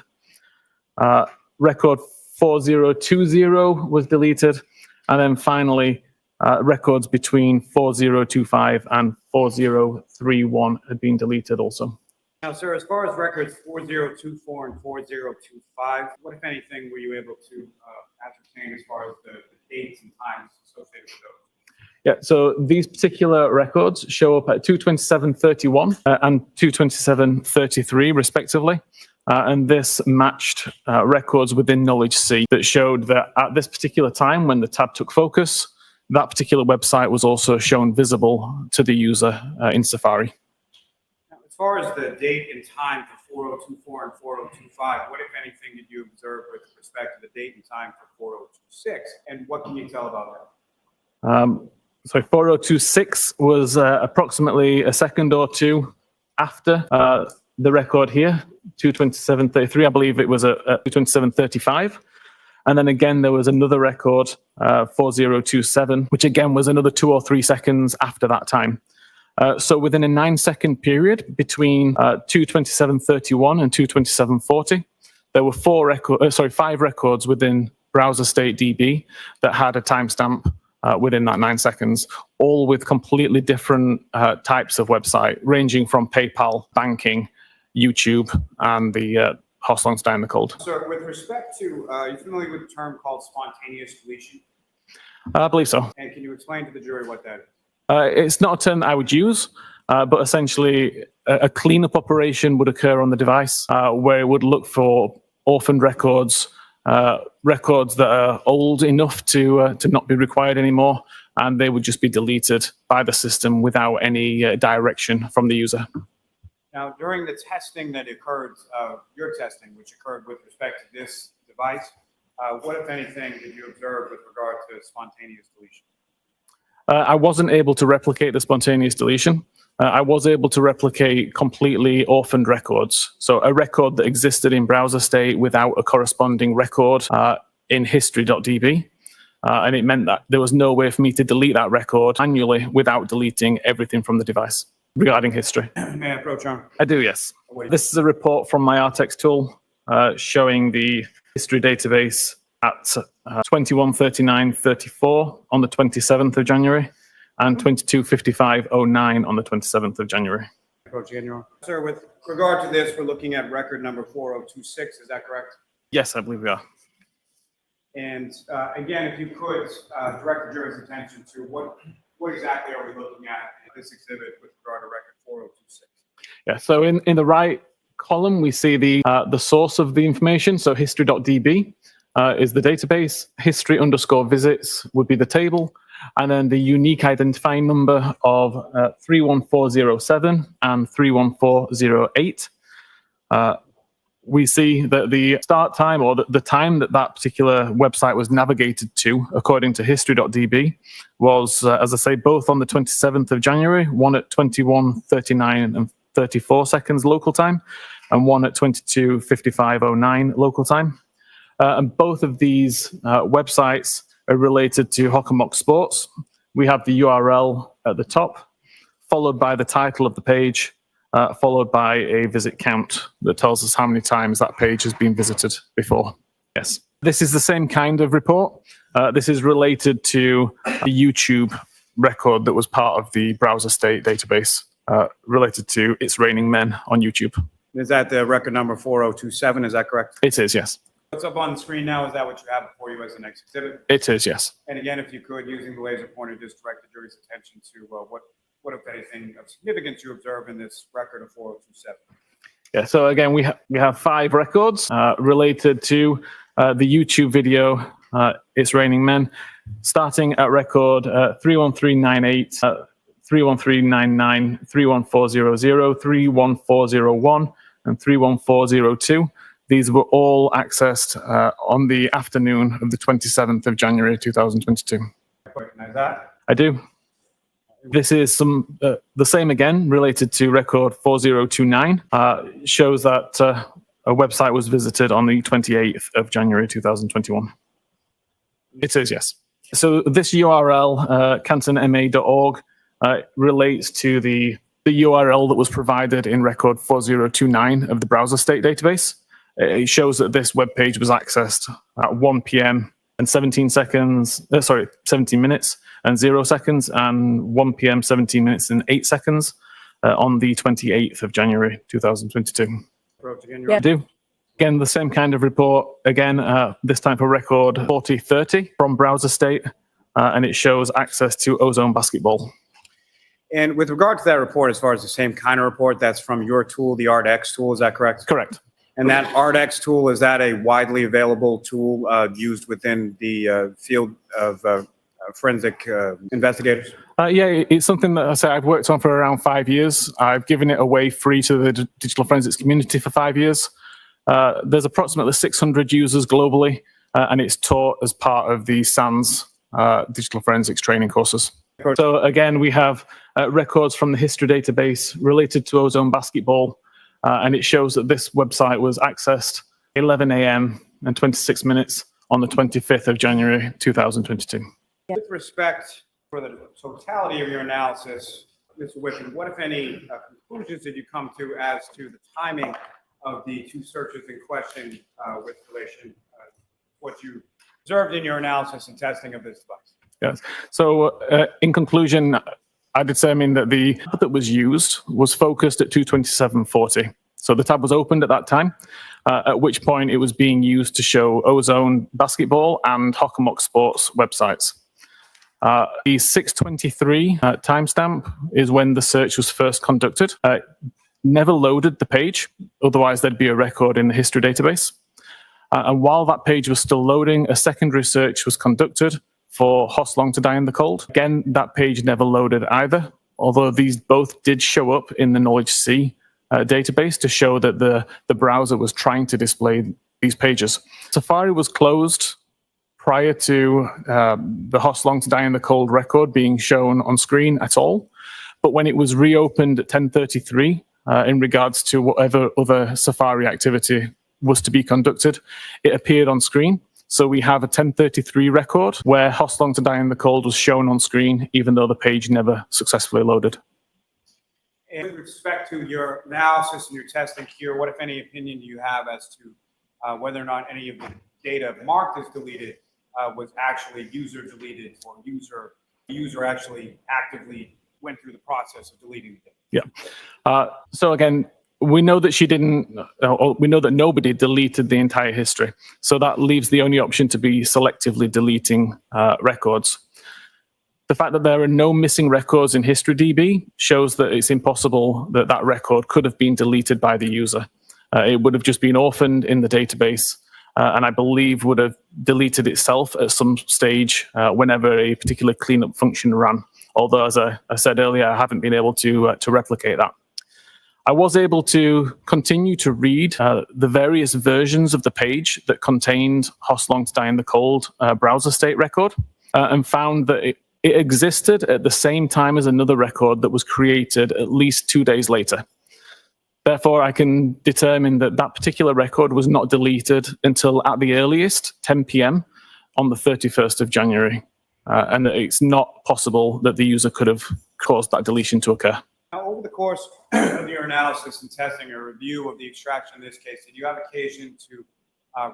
S1: Record 4020 was deleted. And then finally, records between 4025 and 4031 had been deleted also.
S2: Now, sir, as far as records 4024 and 4025, what, if anything, were you able to ascertain as far as the dates and times associated with those?
S1: Yeah, so these particular records show up at 227.31 and 227.33 respectively. And this matched records within Knowledge C that showed that at this particular time when the tab took focus, that particular website was also shown visible to the user in Safari.
S2: Now, as far as the date and time for 4024 and 4025, what, if anything, did you observe with respect to the date and time for 4026? And what can you tell about that?
S1: So 4026 was approximately a second or two after the record here, 227.33. I believe it was a 227.35. And then again, there was another record, 4027, which again was another 2 or 3 seconds after that time. So within a 9-second period between 227.31 and 227.40, there were 5 records within browser state DB that had a timestamp within that 9 seconds, all with completely different types of website, ranging from PayPal, banking, YouTube, and the Hoslongstein the Cold.
S2: So with respect to, are you familiar with the term called spontaneous deletion?
S1: I believe so.
S2: And can you explain to the jury what that is?
S1: It's not a term that I would use, but essentially a cleanup operation would occur on the device where it would look for orphaned records, records that are old enough to not be required anymore, and they would just be deleted by the system without any direction from the user.
S2: Now, during the testing that occurred, your testing, which occurred with respect to this device, what, if anything, did you observe with regard to spontaneous deletion?
S1: I wasn't able to replicate the spontaneous deletion. I was able to replicate completely orphaned records. So a record that existed in browser state without a corresponding record in history.db. And it meant that there was no way for me to delete that record manually without deleting everything from the device regarding history.
S2: May I approach on?
S1: I do, yes. This is a report from my ArtEx tool showing the history database at 21:39:34 on the 27th of January and 22:55:09 on the 27th of January.
S2: Approach again, Your Honor. Sir, with regard to this, we're looking at record number 4026, is that correct?
S1: Yes, I believe we are.
S2: And again, if you could direct the jury's attention to what exactly are we looking at in this exhibit with regard to record 4026?
S1: Yeah, so in the right column, we see the source of the information. So history.db is the database. History_visits would be the table. And then the unique identifying number of 31407 and 31408. We see that the start time, or the time that that particular website was navigated to, according to history.db, was, as I say, both on the 27th of January, one at 21:39 and 34 seconds local time, and one at 22:55:09 local time. And both of these websites are related to Hockenmock Sports. We have the URL at the top, followed by the title of the page, followed by a visit count that tells us how many times that page has been visited before. Yes, this is the same kind of report. This is related to the YouTube record that was part of the browser state database, related to It's Raining Men on YouTube.
S2: Is that the record number 4027, is that correct?
S1: It is, yes.
S2: What's up on the screen now, is that what you have before you as the next exhibit?
S1: It is, yes.
S2: And again, if you could, using the laser pointer, just direct the jury's attention to what, if anything, of significance you observe in this record of 4027.
S1: Yeah, so again, we have 5 records related to the YouTube video, It's Raining Men, starting at record 31398, 31399, 31400, 31401, and 31402. These were all accessed on the afternoon of the 27th of January 2022.
S2: Recognize that?
S1: I do. This is the same again, related to record 4029. Shows that a website was visited on the 28th of January 2021. It is, yes. So this URL, cantonma.org, relates to the URL that was provided in record 4029 of the browser state database. It shows that this web page was accessed at 1 p.m. and 17 minutes and 0 seconds, and 1 p.m. 17 minutes and 8 seconds on the 28th of January 2022.
S2: Yeah.
S1: I do. Again, the same kind of report, again, this time for record 4030 from browser state, and it shows access to Ozone Basketball.
S2: And with regard to that report, as far as the same kind of report, that's from your tool, the ArtEx tool, is that correct?
S1: Correct.
S2: And that ArtEx tool, is that a widely available tool used within the field of forensic investigators?
S1: Yeah, it's something that I say I've worked on for around 5 years. I've given it away free to the digital forensics community for 5 years. There's approximately 600 users globally, and it's taught as part of the SANS digital forensics training courses. So again, we have records from the history database related to ozone basketball, and it shows that this website was accessed 11 a.m. and 26 minutes on the 25th of January 2022.
S2: With respect for the totality of your analysis, Mr. Whiffin, what, if any, conclusions did you come to as to the timing of the two searches in question with relation to what you observed in your analysis and testing of this device?
S1: Yes. So in conclusion, I determined that the tab that was used was focused at 227.40. So the tab was opened at that time, at which point it was being used to show ozone basketball and Hockomock Sports websites. The 6:23 timestamp is when the search was first conducted. Never loaded the page, otherwise there'd be a record in the history database. And while that page was still loading, a secondary search was conducted for Hoslong to Die in the Cold. Again, that page never loaded either, although these both did show up in the Knowledge C database to show that the browser was trying to display these pages. Safari was closed prior to the Hoslong to Die in the Cold record being shown on screen at all. But when it was reopened at 10:33, in regards to whatever other Safari activity was to be conducted, it appeared on screen. So we have a 10:33 record where Hoslong to Die in the Cold was shown on screen, even though the page never successfully loaded.
S2: And with respect to your analysis and your testing here, what, if any, opinion do you have as to whether or not any of the data marked as deleted was actually user deleted, or user actually actively went through the process of deleting the data?
S1: Yeah. So again, we know that she didn't, we know that nobody deleted the entire history. So that leaves the only option to be selectively deleting records. The fact that there are no missing records in HistoryDB shows that it's impossible that that record could have been deleted by the user. It would have just been orphaned in the database, and I believe would have deleted itself at some stage whenever a particular cleanup function ran. Although, as I said earlier, I haven't been able to replicate that. I was able to continue to read the various versions of the page that contained Hoslong to Die in the Cold browser state record, and found that it existed at the same time as another record that was created at least 2 days later. Therefore, I can determine that that particular record was not deleted until at the earliest 10 p.m. on the 31st of January, and that it's not possible that the user could have caused that deletion to occur.
S2: Now, over the course of your analysis and testing or review of the extraction in this case, did you have occasion to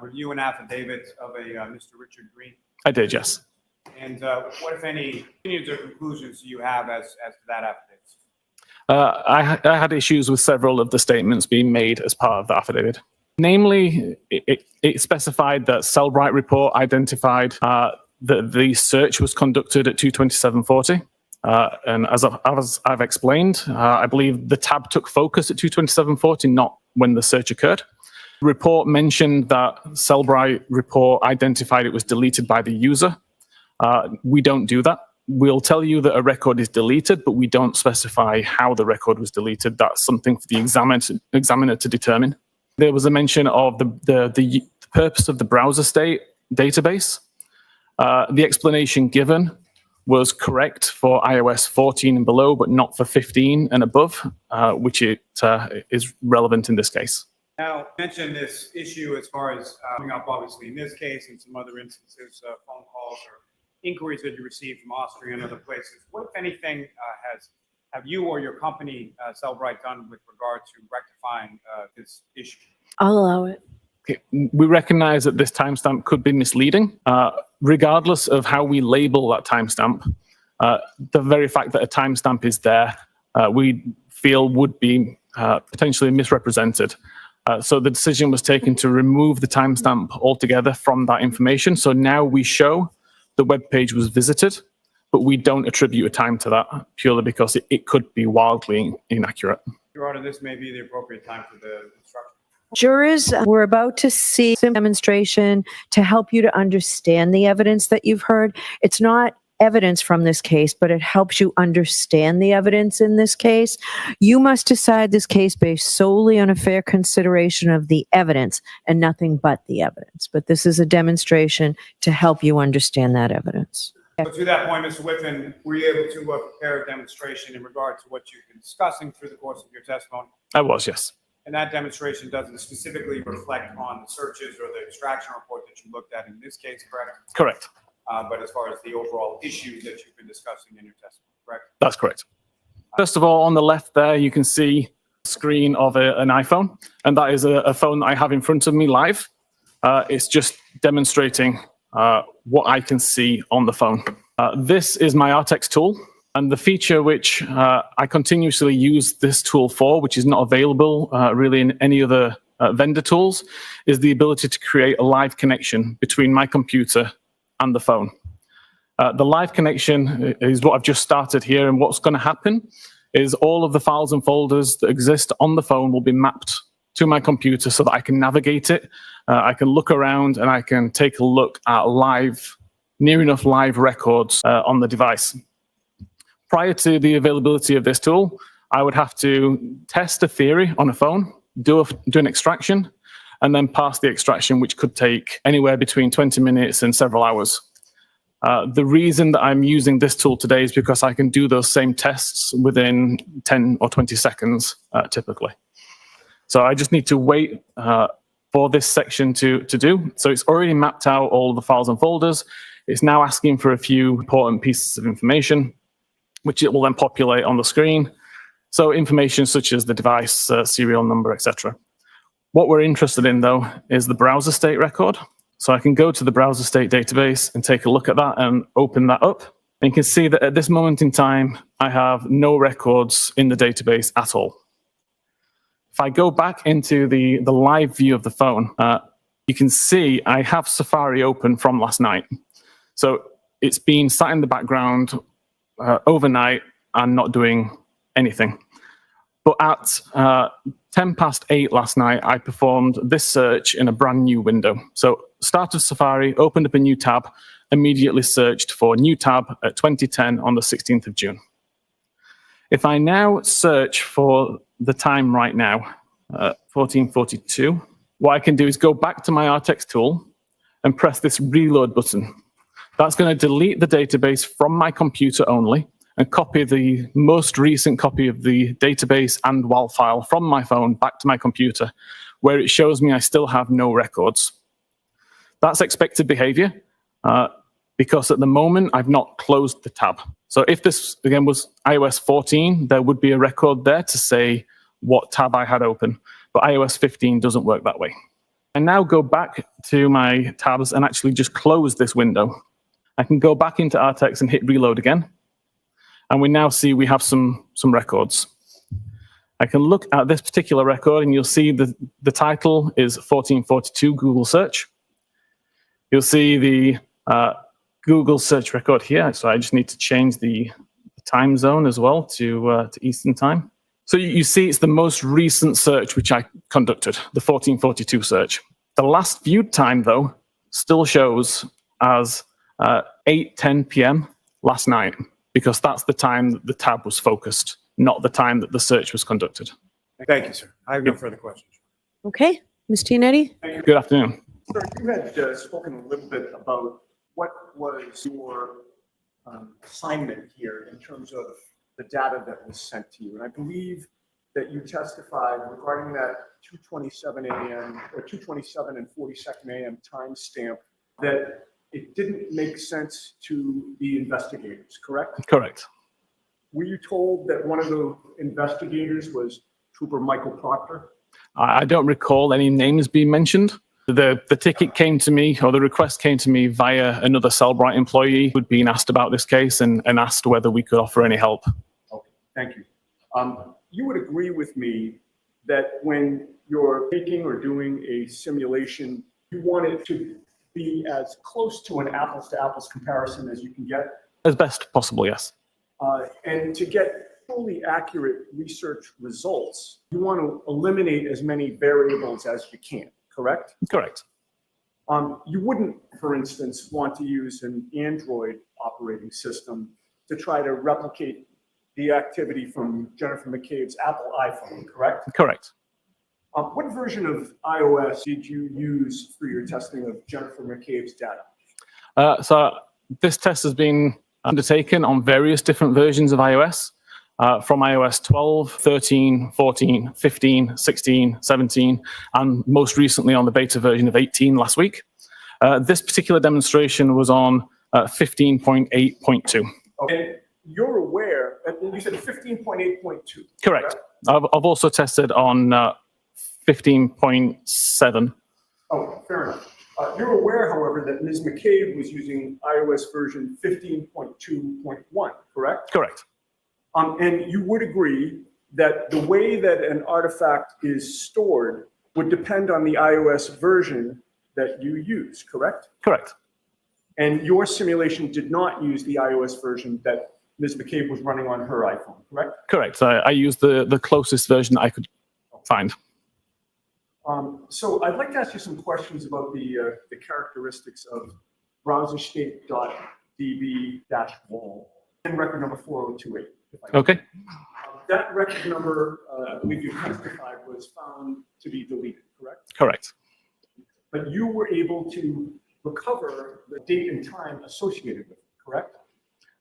S2: review an affidavit of a Mr. Richard Green?
S1: I did, yes.
S2: And what, if any, opinions or conclusions do you have as to that affidavit?
S1: I had issues with several of the statements being made as part of the affidavit. Namely, it specified that Sellbright report identified that the search was conducted at 227.40. And as I've explained, I believe the tab took focus at 227.40, not when the search occurred. The report mentioned that Sellbright report identified it was deleted by the user. We don't do that. We'll tell you that a record is deleted, but we don't specify how the record was deleted. That's something for the examiner to determine. There was a mention of the purpose of the browser state database. The explanation given was correct for iOS 14 and below, but not for 15 and above, which is relevant in this case.
S2: Now, you mentioned this issue as far as coming up, obviously, in this case and some other instances, phone calls or inquiries that you received from Austria and other places. What, if anything, have you or your company, Sellbright, done with regard to rectifying this issue?
S4: I'll allow it.
S1: Okay. We recognize that this timestamp could be misleading. Regardless of how we label that timestamp, the very fact that a timestamp is there, we feel would be potentially misrepresented. So the decision was taken to remove the timestamp altogether from that information. So now we show the web page was visited, but we don't attribute a time to that purely because it could be wildly inaccurate.
S2: Your Honor, this may be the appropriate time for the instruction.
S4: Jurors, we're about to see some demonstration to help you to understand the evidence that you've heard. It's not evidence from this case, but it helps you understand the evidence in this case. You must decide this case based solely on a fair consideration of the evidence and nothing but the evidence. But this is a demonstration to help you understand that evidence.
S2: So to that point, Mr. Whiffin, were you able to prepare a demonstration in regard to what you've been discussing through the course of your testimony?
S1: I was, yes.
S2: And that demonstration doesn't specifically reflect on the searches or the extraction report that you looked at in this case, correct?
S1: Correct.
S2: But as far as the overall issues that you've been discussing in your testimony, correct?
S1: That's correct. First of all, on the left there, you can see a screen of an iPhone, and that is a phone that I have in front of me live. It's just demonstrating what I can see on the phone. This is my ArtEx tool, and the feature which I continuously use this tool for, which is not available really in any other vendor tools, is the ability to create a live connection between my computer and the phone. The live connection is what I've just started here, and what's going to happen is all of the files and folders that exist on the phone will be mapped to my computer so that I can navigate it. I can look around and I can take a look at near enough live records on the device. Prior to the availability of this tool, I would have to test a theory on a phone, do an extraction, and then pass the extraction, which could take anywhere between 20 minutes and several hours. The reason that I'm using this tool today is because I can do those same tests within 10 or 20 seconds, typically. So I just need to wait for this section to do. So it's already mapped out all of the files and folders. It's now asking for a few important pieces of information, which it will then populate on the screen. So information such as the device, serial number, etc. What we're interested in, though, is the browser state record. So I can go to the browser state database and take a look at that and open that up. And you can see that at this moment in time, I have no records in the database at all. If I go back into the live view of the phone, you can see I have Safari open from last night. So it's been sat in the background overnight and not doing anything. But at 10 past 8 last night, I performed this search in a brand new window. So started Safari, opened up a new tab, immediately searched for new tab at 2010 on the 16th of June. If I now search for the time right now, 1442, what I can do is go back to my ArtEx tool and press this reload button. That's going to delete the database from my computer only and copy the most recent copy of the database and WAL file from my phone back to my computer, where it shows me I still have no records. That's expected behavior because at the moment I've not closed the tab. So if this, again, was iOS 14, there would be a record there to say what tab I had open, but iOS 15 doesn't work that way. I now go back to my tabs and actually just close this window. I can go back into ArtEx and hit reload again. And we now see we have some records. I can look at this particular record and you'll see the title is 1442 Google search. You'll see the Google search record here. So I just need to change the time zone as well to Eastern time. So you see it's the most recent search which I conducted, the 1442 search. The last viewed time, though, still shows as 8:10 p.m. last night, because that's the time that the tab was focused, not the time that the search was conducted.
S2: Thank you, sir. I have no further questions.
S4: Okay, Ms. Yannetti?
S1: Good afternoon.
S5: Sir, you had spoken a little bit about what was your assignment here in terms of the data that was sent to you. And I believe that you testified regarding that 2:27 a.m. or 2:27 and 42nd a.m. timestamp that it didn't make sense to the investigators, correct?
S1: Correct.
S5: Were you told that one of the investigators was Trooper Michael Proctor?
S1: I don't recall any names being mentioned. The ticket came to me, or the request came to me via another Cellbrite employee who'd been asked about this case and asked whether we could offer any help.
S5: Okay, thank you. You would agree with me that when you're taking or doing a simulation, you want it to be as close to an apples-to-apples comparison as you can get?
S1: As best possible, yes.
S5: And to get truly accurate research results, you want to eliminate as many variables as you can, correct?
S1: Correct.
S5: You wouldn't, for instance, want to use an Android operating system to try to replicate the activity from Jennifer McCabe's Apple iPhone, correct?
S1: Correct.
S5: What version of iOS did you use for your testing of Jennifer McCabe's data?
S1: So this test has been undertaken on various different versions of iOS, from iOS 12, 13, 14, 15, 16, 17, and most recently on the beta version of 18 last week. This particular demonstration was on 15.8.2.
S5: Okay, you're aware, you said 15.8.2.
S1: Correct. I've also tested on 15.7.
S5: Oh, fair enough. You're aware, however, that Ms. McCabe was using iOS version 15.2.1, correct?
S1: Correct.
S5: And you would agree that the way that an artifact is stored would depend on the iOS version that you use, correct?
S1: Correct.
S5: And your simulation did not use the iOS version that Ms. McCabe was running on her iPhone, correct?
S1: Correct. I used the closest version I could find.
S5: So I'd like to ask you some questions about the characteristics of browser state.db-wall and record number 4028.
S1: Okay.
S5: That record number, I believe you testified, was found to be deleted, correct?
S1: Correct.
S5: But you were able to recover the date and time associated with it, correct?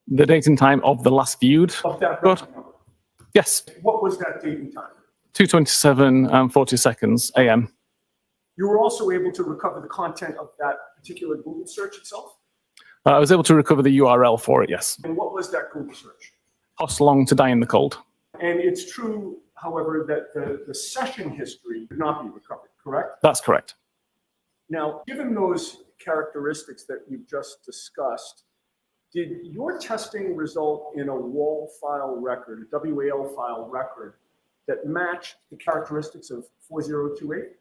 S1: The date and time of the last viewed
S5: Of that
S1: record?
S5: record number.
S1: Yes.
S5: What was that date and time?
S1: 2:27 and 40 seconds a.m.
S5: You were also able to recover the content of that particular Google search itself?
S1: I was able to recover the URL for it, yes.
S5: And what was that Google search?
S1: Cost long to die in the cold.
S5: And it's true, however, that the session history could not be recovered, correct?
S1: That's correct.
S5: Now, given those characteristics that you've just discussed, did your testing result in a WAL file record, a WAL file record, that matched the characteristics of 4028?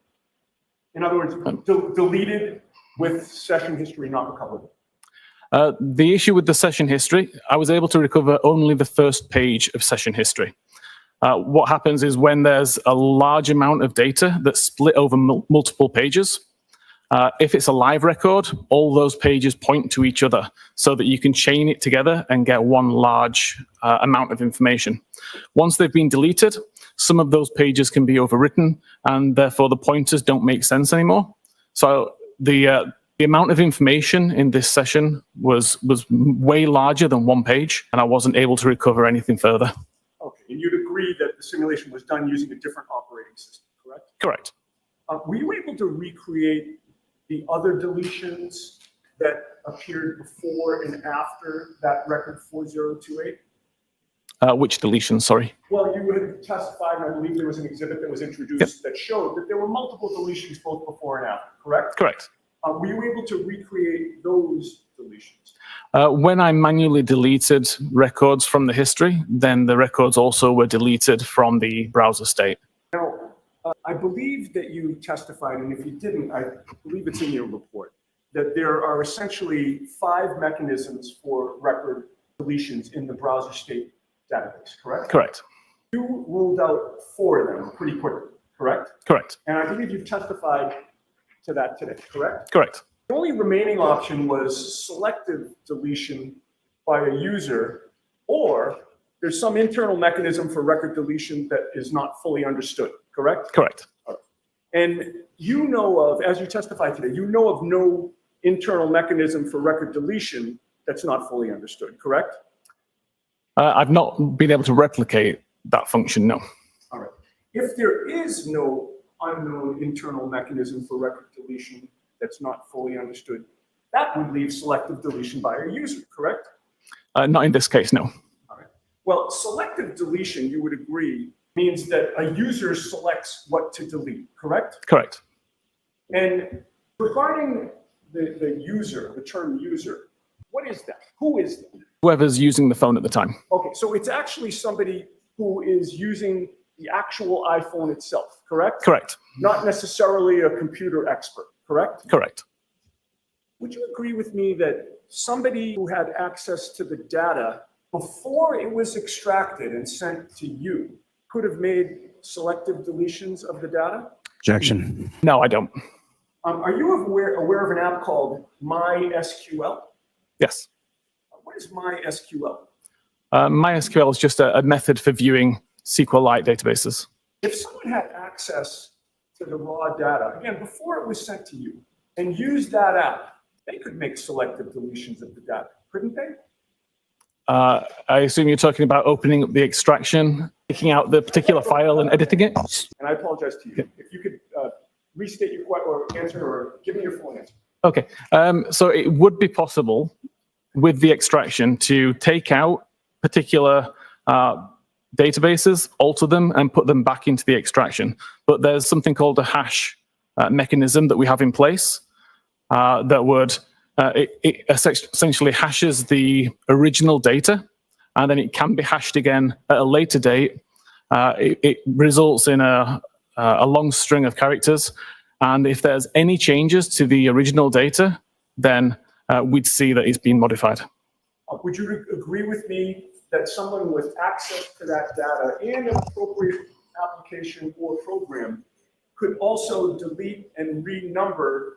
S5: In other words, deleted with session history not recoverable.
S1: The issue with the session history, I was able to recover only the first page of session history. What happens is when there's a large amount of data that's split over multiple pages, if it's a live record, all those pages point to each other so that you can chain it together and get one large amount of information. Once they've been deleted, some of those pages can be overwritten and therefore the pointers don't make sense anymore. So the amount of information in this session was way larger than one page, and I wasn't able to recover anything further.
S5: Okay, and you'd agree that the simulation was done using a different operating system, correct?
S1: Correct.
S5: Were you able to recreate the other deletions that appeared before and after that record 4028?
S1: Which deletion, sorry?
S5: Well, you had testified, and I believe there was an exhibit that was introduced that showed that there were multiple deletions both before and after, correct?
S1: Correct.
S5: Were you able to recreate those deletions?
S1: When I manually deleted records from the history, then the records also were deleted from the browser state.
S5: Now, I believe that you testified, and if you didn't, I believe it's in your report, that there are essentially 5 mechanisms for record deletions in the browser state database, correct?
S1: Correct.
S5: You ruled out 4 of them pretty quickly, correct?
S1: Correct.
S5: And I believe you've testified to that today, correct?
S1: Correct.
S5: The only remaining option was selective deletion by a user, or there's some internal mechanism for record deletion that is not fully understood, correct?
S1: Correct.
S5: And you know of, as you testified today, you know of no internal mechanism for record deletion that's not fully understood, correct?
S1: I've not been able to replicate that function, no.
S5: All right. If there is no unknown internal mechanism for record deletion that's not fully understood, that would leave selective deletion by a user, correct?
S1: Not in this case, no.
S5: All right. Well, selective deletion, you would agree, means that a user selects what to delete, correct?
S1: Correct.
S5: And regarding the user, the term user, what is that? Who is that?
S1: Whoever's using the phone at the time.
S5: Okay, so it's actually somebody who is using the actual iPhone itself, correct?
S1: Correct.
S5: Not necessarily a computer expert, correct?
S1: Correct.
S5: Would you agree with me that somebody who had access to the data before it was extracted and sent to you could have made selective deletions of the data?
S6: Objection.
S1: No, I don't.
S5: Are you aware of an app called MySQL?
S1: Yes.
S5: What is MySQL?
S1: MySQL is just a method for viewing SQLite databases.
S5: If someone had access to the raw data, again, before it was sent to you, and used that app, they could make selective deletions of the data, couldn't they?
S1: I assume you're talking about opening up the extraction, taking out the particular file and editing it?
S5: And I apologize to you. If you could restate your question or answer or give me your full answer.
S1: Okay, so it would be possible with the extraction to take out particular databases, alter them, and put them back into the extraction. But there's something called a hash mechanism that we have in place that would, it essentially hashes the original data, and then it can be hashed again at a later date. It results in a long string of characters, and if there's any changes to the original data, then we'd see that it's been modified.
S5: Would you agree with me that someone with access to that data and an appropriate application or program could also delete and renumber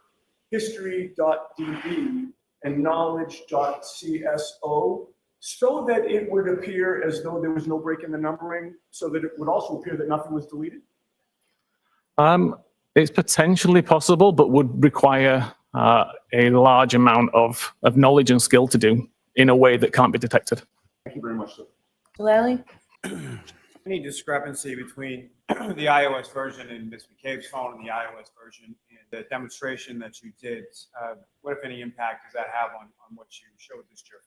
S5: history.db and knowledge.cso so that it would appear as though there was no break in the numbering, so that it would also appear that nothing was deleted?
S1: It's potentially possible, but would require a large amount of knowledge and skill to do in a way that can't be detected.
S5: Thank you very much, sir.
S4: Lally?
S2: Any discrepancy between the iOS version in Ms. McCabe's phone and the iOS version and the demonstration that you did? What, if any, impact does that have on what you showed this jury?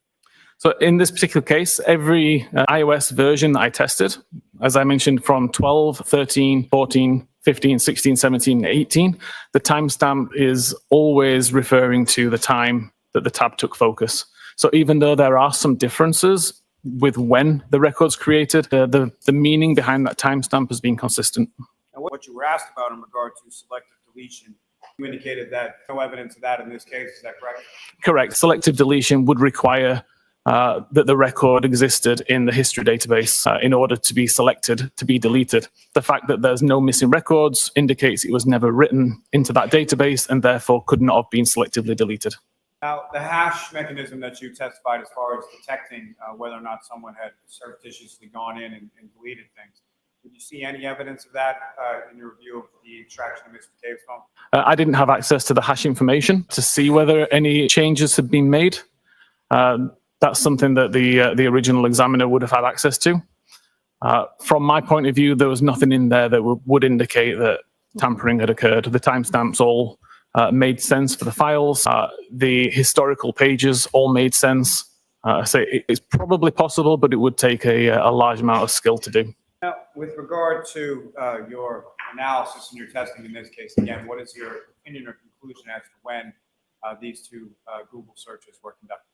S1: So in this particular case, every iOS version that I tested, as I mentioned, from 12, 13, 14, 15, 16, 17, 18, the timestamp is always referring to the time that the tab took focus. So even though there are some differences with when the record's created, the meaning behind that timestamp has been consistent.
S2: And what you were asked about in regard to selective deletion, you indicated that no evidence of that in this case, is that correct?
S1: Correct. Selective deletion would require that the record existed in the history database in order to be selected to be deleted. The fact that there's no missing records indicates it was never written into that database and therefore could not have been selectively deleted.
S2: Now, the hash mechanism that you testified as far as detecting whether or not someone had surreptitiously gone in and deleted things, did you see any evidence of that in your review of the extraction of Ms. McCabe's phone?
S1: I didn't have access to the hash information to see whether any changes had been made. That's something that the original examiner would have had access to. From my point of view, there was nothing in there that would indicate that tampering had occurred. The timestamps all made sense for the files. The historical pages all made sense. So it's probably possible, but it would take a large amount of skill to do.
S2: Now, with regard to your analysis and your testing in this case, again, what is your opinion or conclusion as to when these two Google searches were conducted?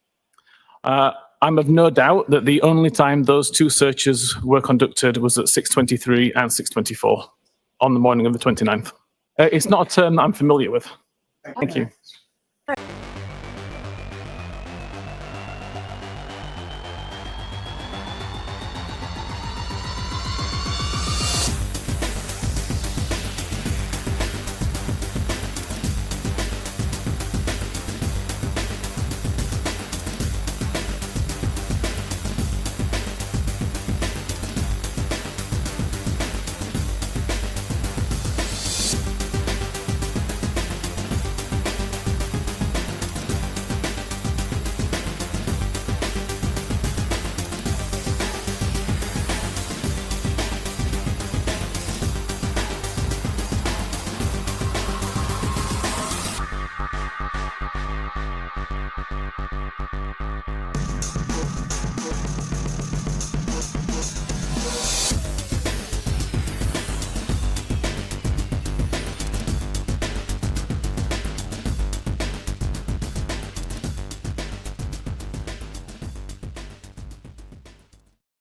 S1: I'm of no doubt that the only time those two searches were conducted was at 6:23 and 6:24 on the morning of the 29th. It's not a term that I'm familiar with. Thank you.